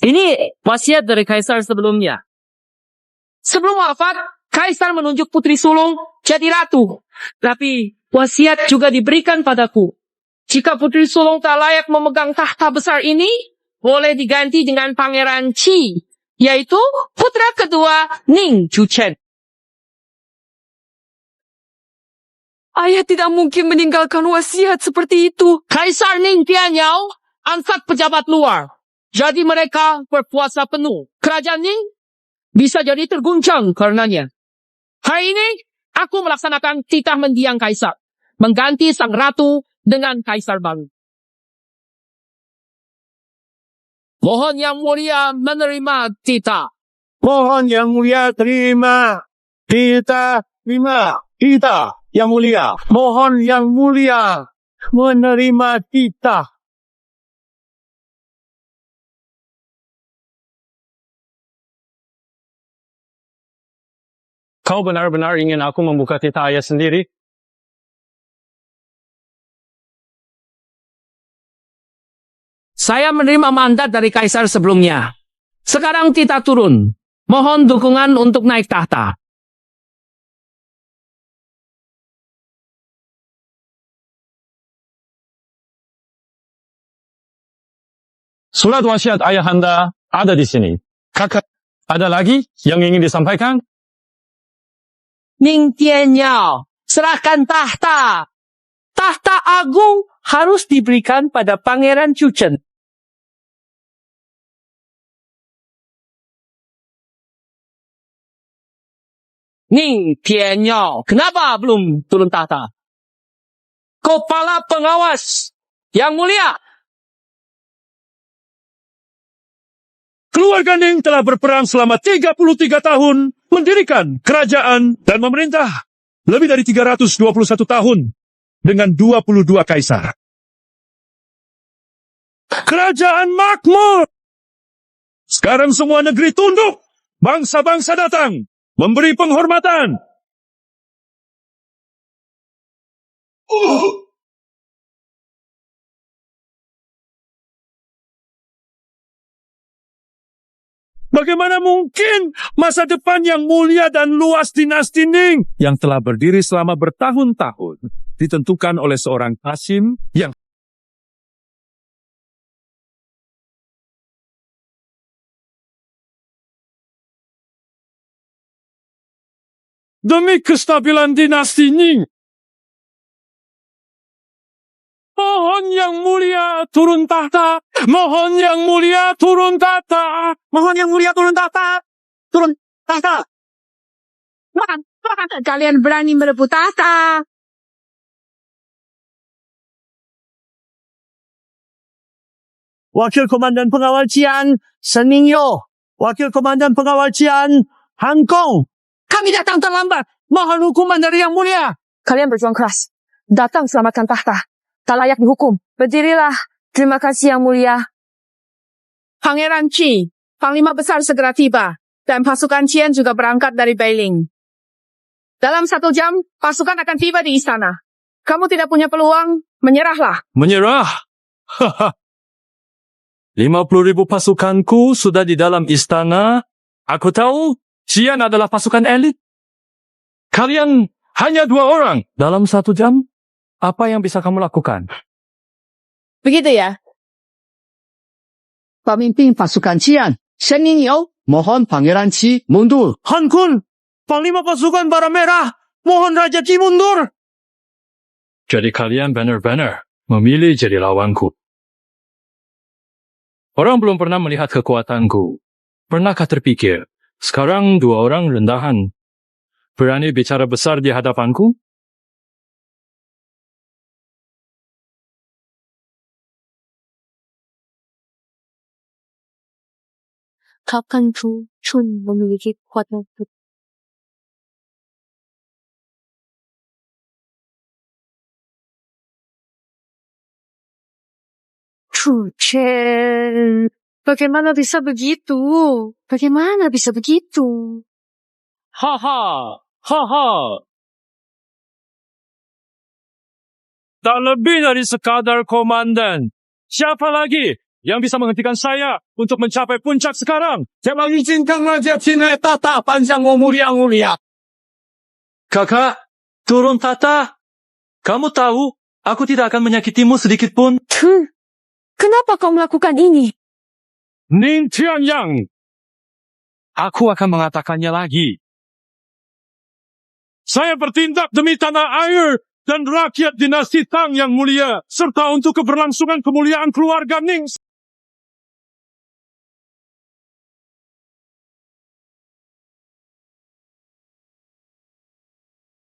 Ini wasiat dari kaisar sebelumnya. Sebelum wafat, kaisar menunjuk putri sulung jadi ratu. Tapi wasiat juga diberikan padaku. Jika putri sulung tak layak memegang tahta besar ini, boleh diganti dengan Pangeran Qi, yaitu putra kedua Ning Juchen. Ayah tidak mungkin meninggalkan wasiat seperti itu. Kaisar Ning Tianyao angkat pejabat luar. Jadi mereka berpuasa penuh. Kerajaan Ning bisa jadi terguncang karenanya. Hari ini, aku melaksanakan titah mendiang kaisar. Mengganti sang ratu dengan kaisar baru. Mohon Yang Mulia menerima titah. Mohon Yang Mulia terima. Terima. Titah. Yang Mulia. Mohon Yang Mulia menerima titah. Kau benar-benar ingin aku membuka titah ayah sendiri? Saya menerima mandat dari kaisar sebelumnya. Sekarang titah turun. Mohon dukungan untuk naik tahta. Surat wasiat ayahanda ada di sini. Kakak, ada lagi yang ingin disampaikan? Ning Tianyao, serahkan tahta. Tahta agung harus diberikan pada Pangeran Juchen. Ning Tianyao, kenapa belum turun tahta? Kepala pengawas, Yang Mulia. Keluarga Ning telah berperang selama 33 tahun, mendirikan kerajaan dan memerintah lebih dari 321 tahun dengan 22 kaisar. Kerajaan makmur. Sekarang semua negeri tunduk. Bangsa-bangsa datang, memberi penghormatan. Bagaimana mungkin masa depan yang mulia dan luas dinasti Ning yang telah berdiri selama bertahun-tahun ditentukan oleh seorang Qasim yang demi kestabilan dinasti Ning. Mohon Yang Mulia turun tahta. Mohon Yang Mulia turun tahta. Mohon Yang Mulia turun tahta. Turun tahta. Makan. Kalian berani merebut tahta. Wakil Komandan Pengawal Cian, Shen Mingyu. Wakil Komandan Pengawal Cian, Han Kong. Kami datang terlambat. Mohon hukuman dari Yang Mulia. Kalian berjuang keras. Datang selamatkan tahta. Tak layak dihukum. Berdirilah. Terima kasih Yang Mulia. Pangeran Qi, Panglima Besar segera tiba. Dan pasukan Qian juga berangkat dari Beiling. Dalam 1 jam, pasukan akan tiba di istana. Kamu tidak punya peluang, menyerahlah. menyerah. 50.000 pasukanku sudah di dalam istana. Aku tahu Qian adalah pasukan elit. Kalian hanya 2 orang. Dalam 1 jam, apa yang bisa kamu lakukan? Begitu ya? Pemimpin pasukan Qian, Shen Mingyu, mohon Pangeran Qi mundur. Han Kun, Panglima pasukan Bara Merah, mohon Raja Qi mundur. Jadi kalian benar-benar memilih jadi lawanku. Orang belum pernah melihat kekuatanku. Pernahkah terpikir, sekarang 2 orang rendahan berani bicara besar di hadapanku? Kapan Chun memiliki kekuatan Chen, bagaimana bisa begitu? Bagaimana bisa begitu? Haha, haha. Tak lebih dari sekadar komandan. Siapa lagi yang bisa menghentikan saya untuk mencapai puncak sekarang. Saya mengizinkan Raja Cina Tata panjang umur yang mulia. Kakak, turun tata. Kamu tahu, aku tidak akan menyakitimu sedikit pun. Kenapa kau melakukan ini? Ning Tianyang, aku akan mengatakannya lagi. Saya bertindak demi tanah air dan rakyat dinasti Tang yang mulia, serta untuk keberlangsungan kemuliaan keluarga Ning.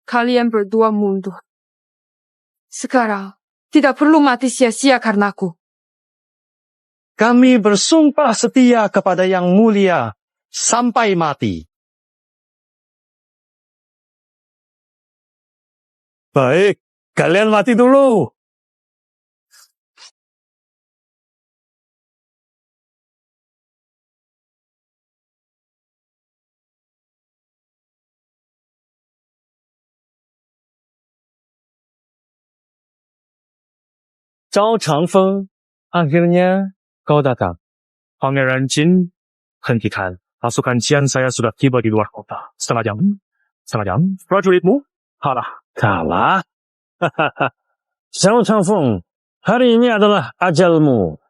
Kalian berdua mundur. Sekarang, tidak perlu mati sia-sia karenaku. Kami bersumpah setia kepada Yang Mulia sampai mati. Baik, kalian mati dulu. Zhao Changfeng, akhirnya kau datang. Pangeran Jin, hentikan. Pasukan Jian saya sudah tiba di luar kota. Setengah jam. Prajuritmu, Kalah? Zhao Changfeng, hari ini adalah ajalmu.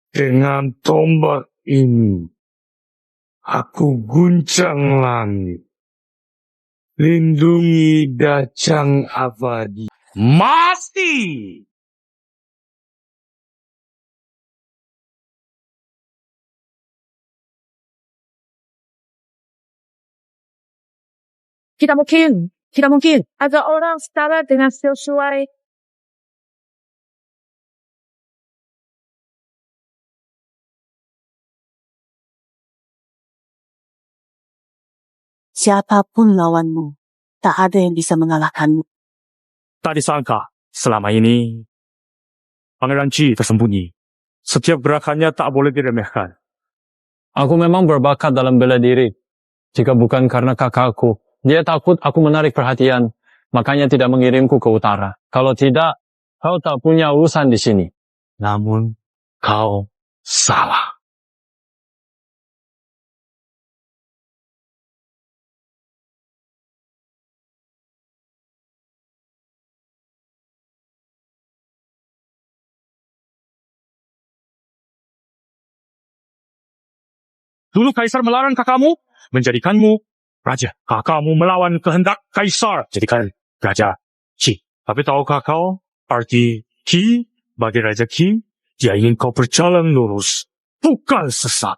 Dengan tombak ini, aku guncang langit. Lindungi Dacang Abadi. Mati! Tidak mungkin. Ada orang setara dengan sesuai. Siapapun lawanmu, tak ada yang bisa mengalahkanmu. Tak disangka, selama ini, Pangeran Ji tersembunyi. Setiap gerakannya tak boleh diremehkan. Aku memang berbakat dalam bela diri. Jika bukan karena kakakku, dia takut aku menarik perhatian, makanya tidak mengirimku ke utara. Kalau tidak, kau tak punya urusan di sini. Namun, kau salah. Dulu Kaisar melarang kakakmu, menjadikanmu raja. Kakakmu melawan kehendak Kaisar, jadikan Raja Qi. Tapi tahukah kau, arti Qi bagi Raja Qi, dia ingin kau berjalan lurus, bukan sesat.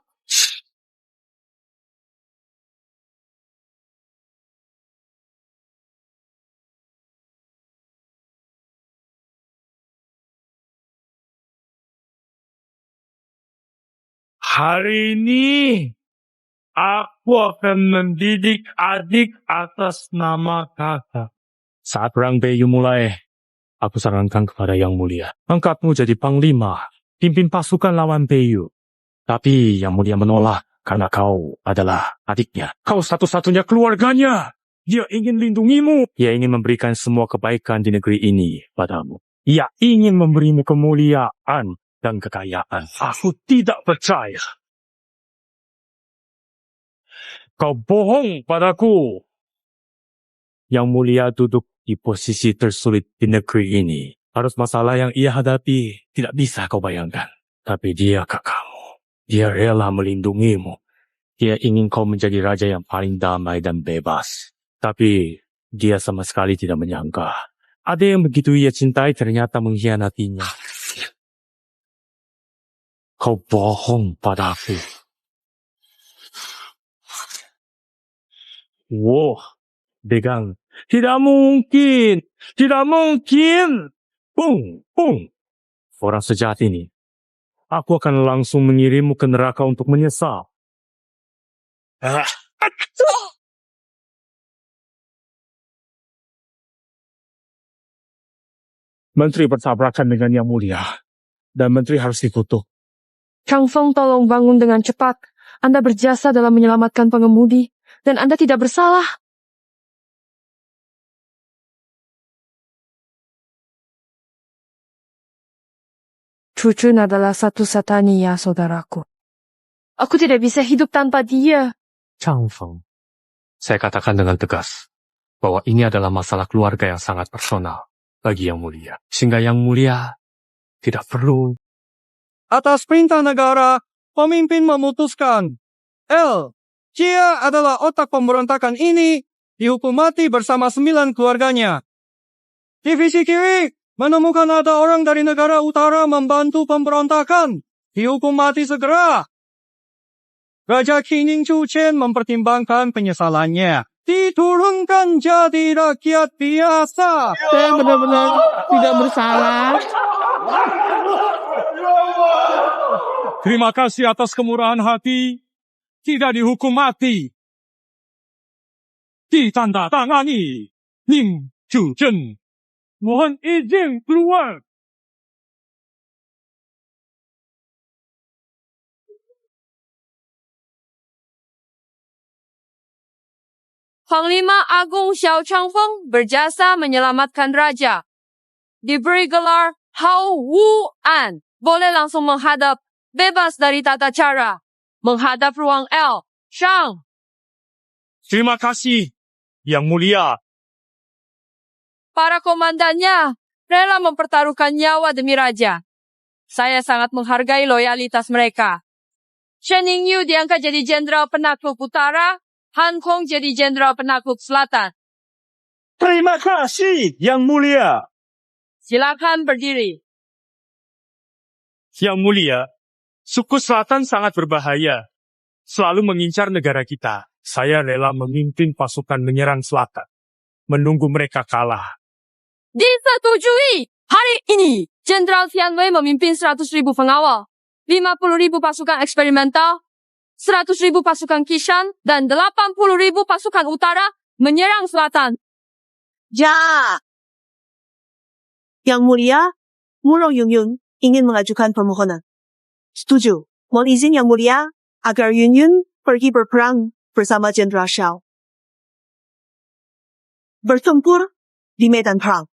Hari ini, aku akan mendidik adik atas nama kakak. Saat perang Beiyu mulai, aku sarankan kepada Yang Mulia, angkatmu jadi panglima, pimpin pasukan lawan Beiyu. Tapi Yang Mulia menolak, karena kau adalah adiknya. Kau satu-satunya keluarganya. Dia ingin lindungimu. Dia ingin memberikan semua kebaikan di negeri ini padamu. Ia ingin memberimu kemuliaan dan kekayaan. Aku tidak percaya. Kau bohong padaku. Yang Mulia duduk di posisi tersulit di negeri ini. Harus masalah yang ia hadapi tidak bisa kau bayangkan. Tapi dia kakakmu. Dia rela melindungimu. Dia ingin kau menjadi raja yang paling damai dan bebas. Tapi dia sama sekali tidak menyangka. Ada yang begitu ia cintai ternyata mengkhianatinya. Kau bohong padaku. Wow, Degang. Tidak mungkin. Bung. Orang sejahat ini. Aku akan langsung mengirimmu ke neraka untuk menyesal. Menteri bertabrakan dengan Yang Mulia. Dan menteri harus dikutuk. Changfeng, tolong bangun dengan cepat. Anda berjasa dalam menyelamatkan pengemudi. Dan Anda tidak bersalah. Cucun adalah satu-satunya saudaraku. Aku tidak bisa hidup tanpa dia. Chang Feng, saya katakan dengan tegas bahwa ini adalah masalah keluarga yang sangat personal bagi Yang Mulia. Sehingga Yang Mulia tidak perlu. Atas perintah negara, pemimpin memutuskan. Chia adalah otak pemberontakan ini dihukum mati bersama 9 keluarganya. Divisi kiri menemukan ada orang dari negara utara membantu pemberontakan. Dihukum mati segera. Raja Qining Chu Chen mempertimbangkan penyesalannya. Diturunkan jadi rakyat biasa. Saya benar-benar tidak bersalah. Terima kasih atas kemurahan hati. Tidak dihukum mati. Ditandatangani. Ning Chu Chen. Mohon izin keluar. Panglima Agung Xiao Changfeng berjasa menyelamatkan raja. Diberi gelar Hao Wu An. Boleh langsung menghadap, bebas dari tata cara. Menghadap ruang L. Shang. Terima kasih, Yang Mulia. Para komandannya rela mempertaruhkan nyawa demi raja. Saya sangat menghargai loyalitas mereka. Shen Ningyu diangkat jadi jenderal penakluk utara, Han Kong jadi jenderal penakluk selatan. Terima kasih, Yang Mulia. Silakan berdiri. Yang Mulia, suku selatan sangat berbahaya. Selalu mengincar negara kita. Saya rela memimpin pasukan menyerang selatan. Menunggu mereka kalah. Disetujui. Hari ini, Jenderal Tian Wei memimpin 100.000 pengawal, 50.000 pasukan eksperimental, 100.000 pasukan Kishan, dan 80.000 pasukan utara menyerang selatan. Yang Mulia, Murong Yun ingin mengajukan permohonan. Setuju. Mohon izin Yang Mulia agar Yun pergi berperang bersama Jenderal Xiao. Bertempur di medan perang.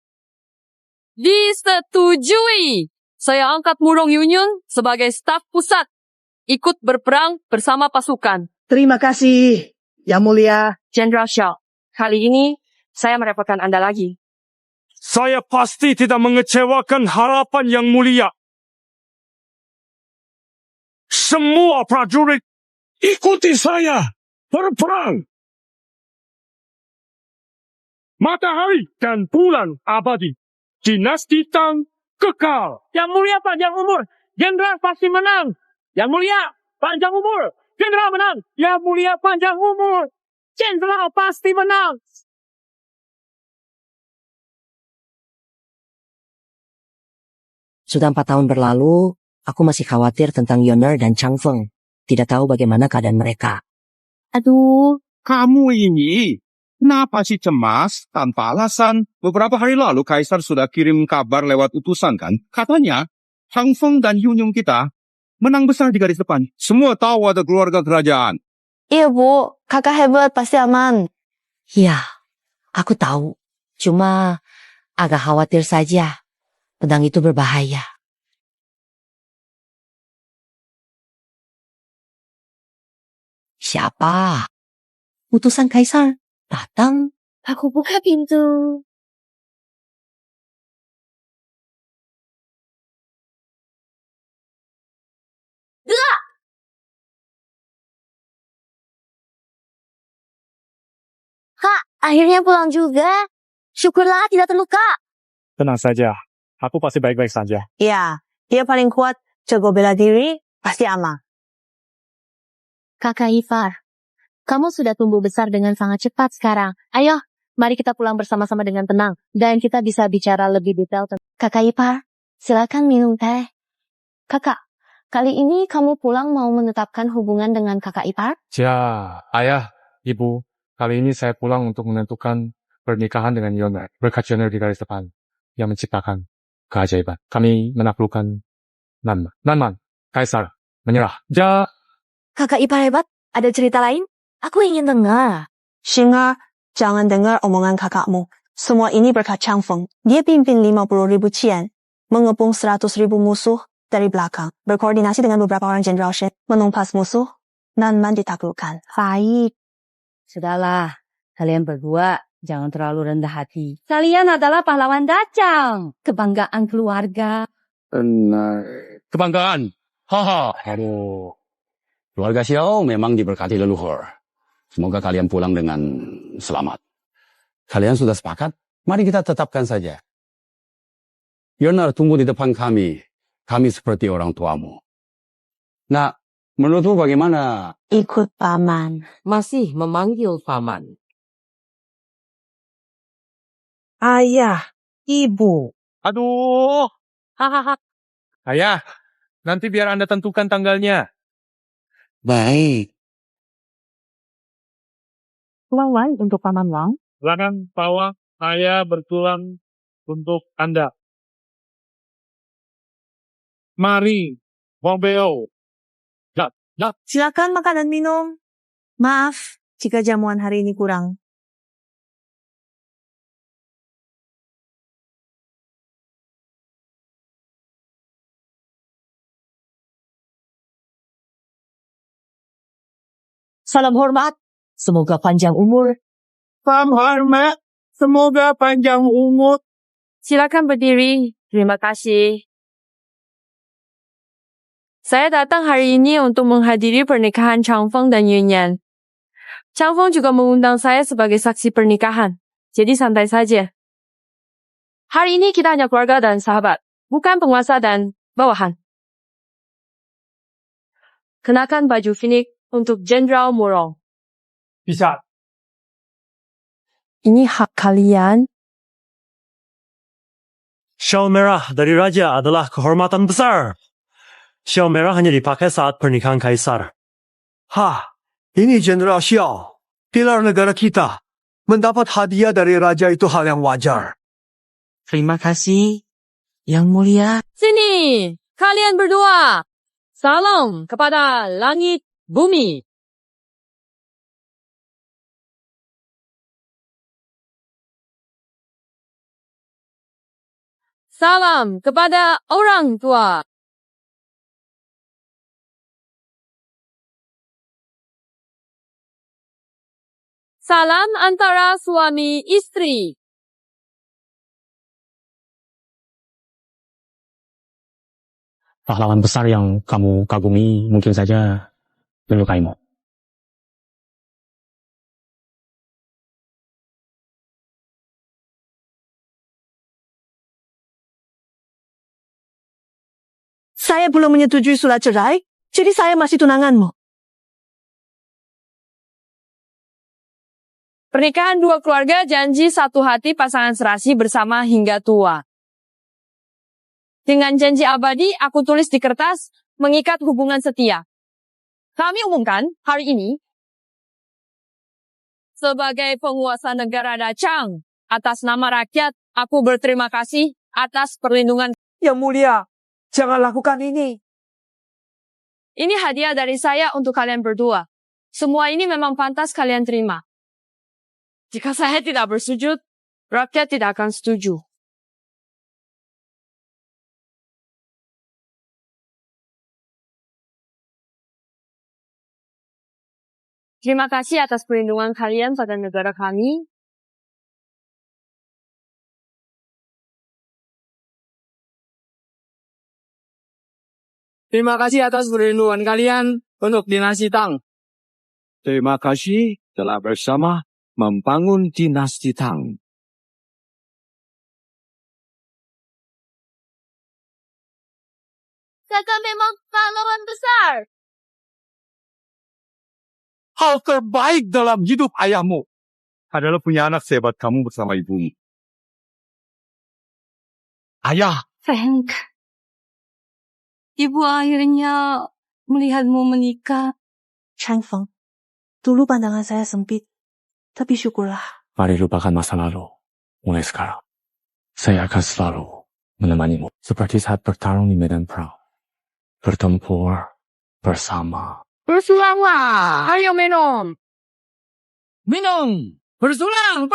Disetujui. Saya angkat Murong Yunyun sebagai staf pusat. Ikut berperang bersama pasukan. Terima kasih, Yang Mulia. Jenderal Xiao, kali ini saya merepotkan Anda lagi. Saya pasti tidak mengecewakan harapan Yang Mulia. Semua prajurit, ikuti saya berperang. Matahari dan bulan abadi. Dinasti Tang kekal. Yang Mulia panjang umur. Jenderal pasti menang. Yang Mulia panjang umur. Jenderal menang. Yang Mulia panjang umur. Jenderal pasti menang. Sudah 4 tahun berlalu, aku masih khawatir tentang Yoner dan Chang Feng. Tidak tahu bagaimana keadaan mereka. Aduh, kamu ini kenapa sih cemas tanpa alasan? Beberapa hari lalu Kaisar sudah kirim kabar lewat utusan kan? Katanya, Chang Feng dan Yunyung kita menang besar di garis depan. Semua tahu ada keluarga kerajaan. Iya, Bu. Kakak hebat, pasti aman. Ya, aku tahu. Cuma agak khawatir saja. Pedang itu berbahaya. Siapa? Utusan Kaisar datang. Aku buka pintu. Gak! Kak, akhirnya pulang juga. Syukurlah tidak terluka. Tenang saja, aku pasti baik-baik saja. Ya, dia paling kuat. Jago bela diri, pasti aman. Kakak Ifar, kamu sudah tumbuh besar dengan sangat cepat sekarang. Ayo, mari kita pulang bersama-sama dengan tenang. Dan kita bisa bicara lebih detail tentang... Kakak Ipar, silakan minum teh. Kakak, kali ini kamu pulang mau menetapkan hubungan dengan kakak Ipar? Ya, ayah, ibu, kali ini saya pulang untuk menentukan pernikahan dengan Yoner. Berkat Yoner di garis depan yang menciptakan keajaiban. Kami menaklukkan Nanman, Kaisar, menyerah. Kakak Ipar hebat, ada cerita lain? Aku ingin dengar. Singa, jangan dengar omongan kakakmu. Semua ini berkat Chang Feng. Dia pimpin 50.000 cian, mengepung 100.000 musuh, dari belakang, berkoordinasi dengan beberapa orang jenderal Shen, menumpas musuh, dan ditaklukkan. Baik. Sudahlah, kalian berdua jangan terlalu rendah hati. Kalian adalah pahlawan Dacang. Kebanggaan keluarga. Benar. Kebanggaan. Haha. Aduh. Keluarga Xiao memang diberkati leluhur. Semoga kalian pulang dengan selamat. Kalian sudah sepakat? Mari kita tetapkan saja. Yonar tunggu di depan kami. Kami seperti orang tuamu. Nah, menurutmu bagaimana? Ikut paman. Masih memanggil paman. Ayah, ibu. Aduh. Hahaha. Ayah, nanti biar Anda tentukan tanggalnya. Baik. Tulang lain untuk Paman Wang. Silakan, Pak Wang. Saya bertulang untuk Anda. Mari, Wang Beo. Silakan makan dan minum. Maaf jika jamuan hari ini kurang. Salam hormat. Semoga panjang umur. Salam hormat. Semoga panjang umur. Silakan berdiri. Terima kasih. Saya datang hari ini untuk menghadiri pernikahan Changfeng dan Yunyan. Changfeng juga mengundang saya sebagai saksi pernikahan. Jadi santai saja. Hari ini kita hanya keluarga dan sahabat, bukan penguasa dan bawahan. Kenakan baju finik untuk Jenderal Murong. Bisa. Ini hak kalian. Syal merah dari raja adalah kehormatan besar. Syal merah hanya dipakai saat pernikahan kaisar. Ini Jenderal Xiao, pilar negara kita. Mendapat hadiah dari raja itu hal yang wajar. Terima kasih, Yang Mulia. Sini, kalian berdua. Salam kepada langit bumi. Salam kepada orang tua. Salam antara suami istri. Pahlawan besar yang kamu kagumi mungkin saja menyukaimu. Saya belum menyetujui surat cerai, jadi saya masih tunanganmu. Pernikahan dua keluarga janji satu hati pasangan serasi bersama hingga tua. Dengan janji abadi, aku tulis di kertas, mengikat hubungan setia. Kami umumkan hari ini, sebagai penguasa negara Dacang, atas nama rakyat, aku berterima kasih atas perlindungan. Yang Mulia, jangan lakukan ini. Ini hadiah dari saya untuk kalian berdua. Semua ini memang pantas kalian terima. Jika saya tidak bersujud, rakyat tidak akan setuju. Terima kasih atas perlindungan kalian pada negara kami. Terima kasih atas perlindungan kalian untuk dinasti Tang. Terima kasih telah bersama membangun dinasti Tang. Kakak memang pahlawan besar. Hal terbaik dalam hidup ayahmu adalah punya anak sehebat kamu bersama ibumu. Ayah. Frank, ibu akhirnya melihatmu menikah. Changfeng, dulu pandangan saya sempit, tapi syukurlah. Mari lupakan masa lalu. Mulai sekarang, saya akan selalu menemanimu. Seperti saat bertarung di medan perang. Bertempur bersama. Bersulanglah, ayo minum. Minum, bersulang.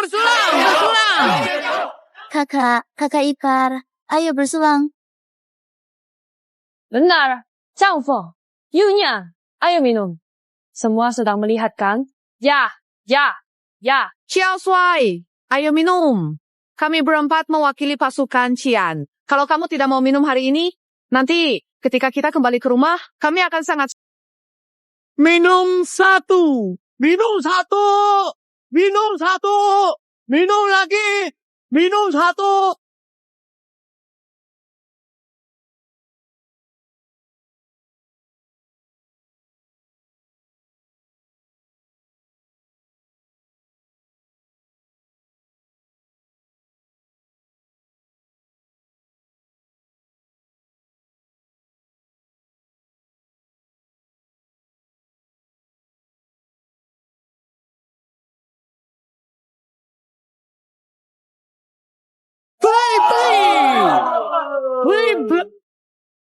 Kakak ipar, ayo bersulang. Benar, Chang Feng. Yunya, ayo minum. Semua sedang melihat kan? Ya. Xiao Shuai, ayo minum. Kami berempat mewakili pasukan Qian. Kalau kamu tidak mau minum hari ini, nanti ketika kita kembali ke rumah, kami akan sangat... Minum satu! Minum satu! Minum satu! Minum lagi! Minum satu!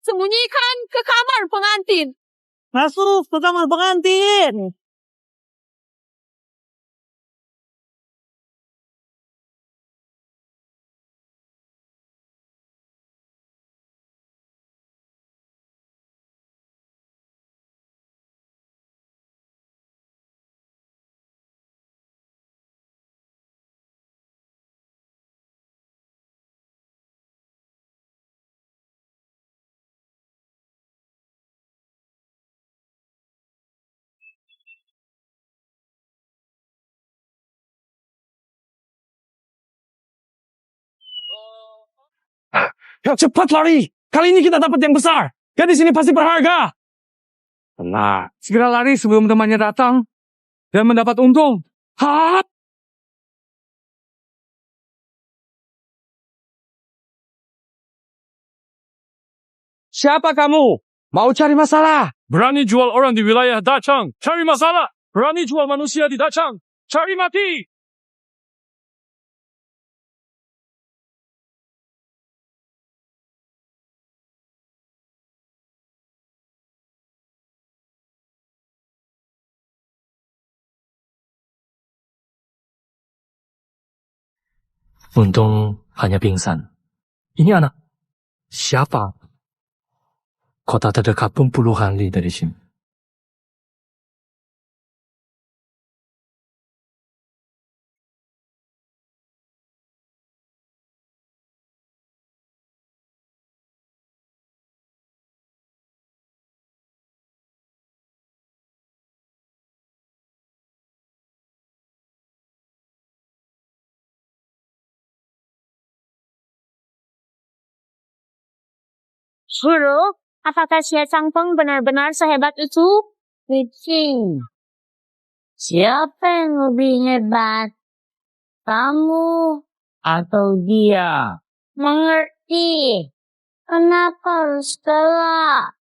Sembunyikan ke kamar pengantin. Masuk ke kamar pengantin. Ya cepat lari! Kali ini kita dapat yang besar! Gadis ini pasti berharga! Tenang, segera lari sebelum temannya datang dan mendapat untung. Hat! Siapa kamu? Mau cari masalah? Berani jual orang di wilayah Dachang, cari masalah. Berani jual manusia di Dachang, cari mati. Untung hanya pingsan. Ini anak. Siapa? Kota terdekat pun puluhan li dari sini. Guru, apakah Xie Changfeng benar-benar sehebat itu? Kucing. Siapa yang lebih hebat? Kamu atau dia? Mengerti. Kenapa harus kalah?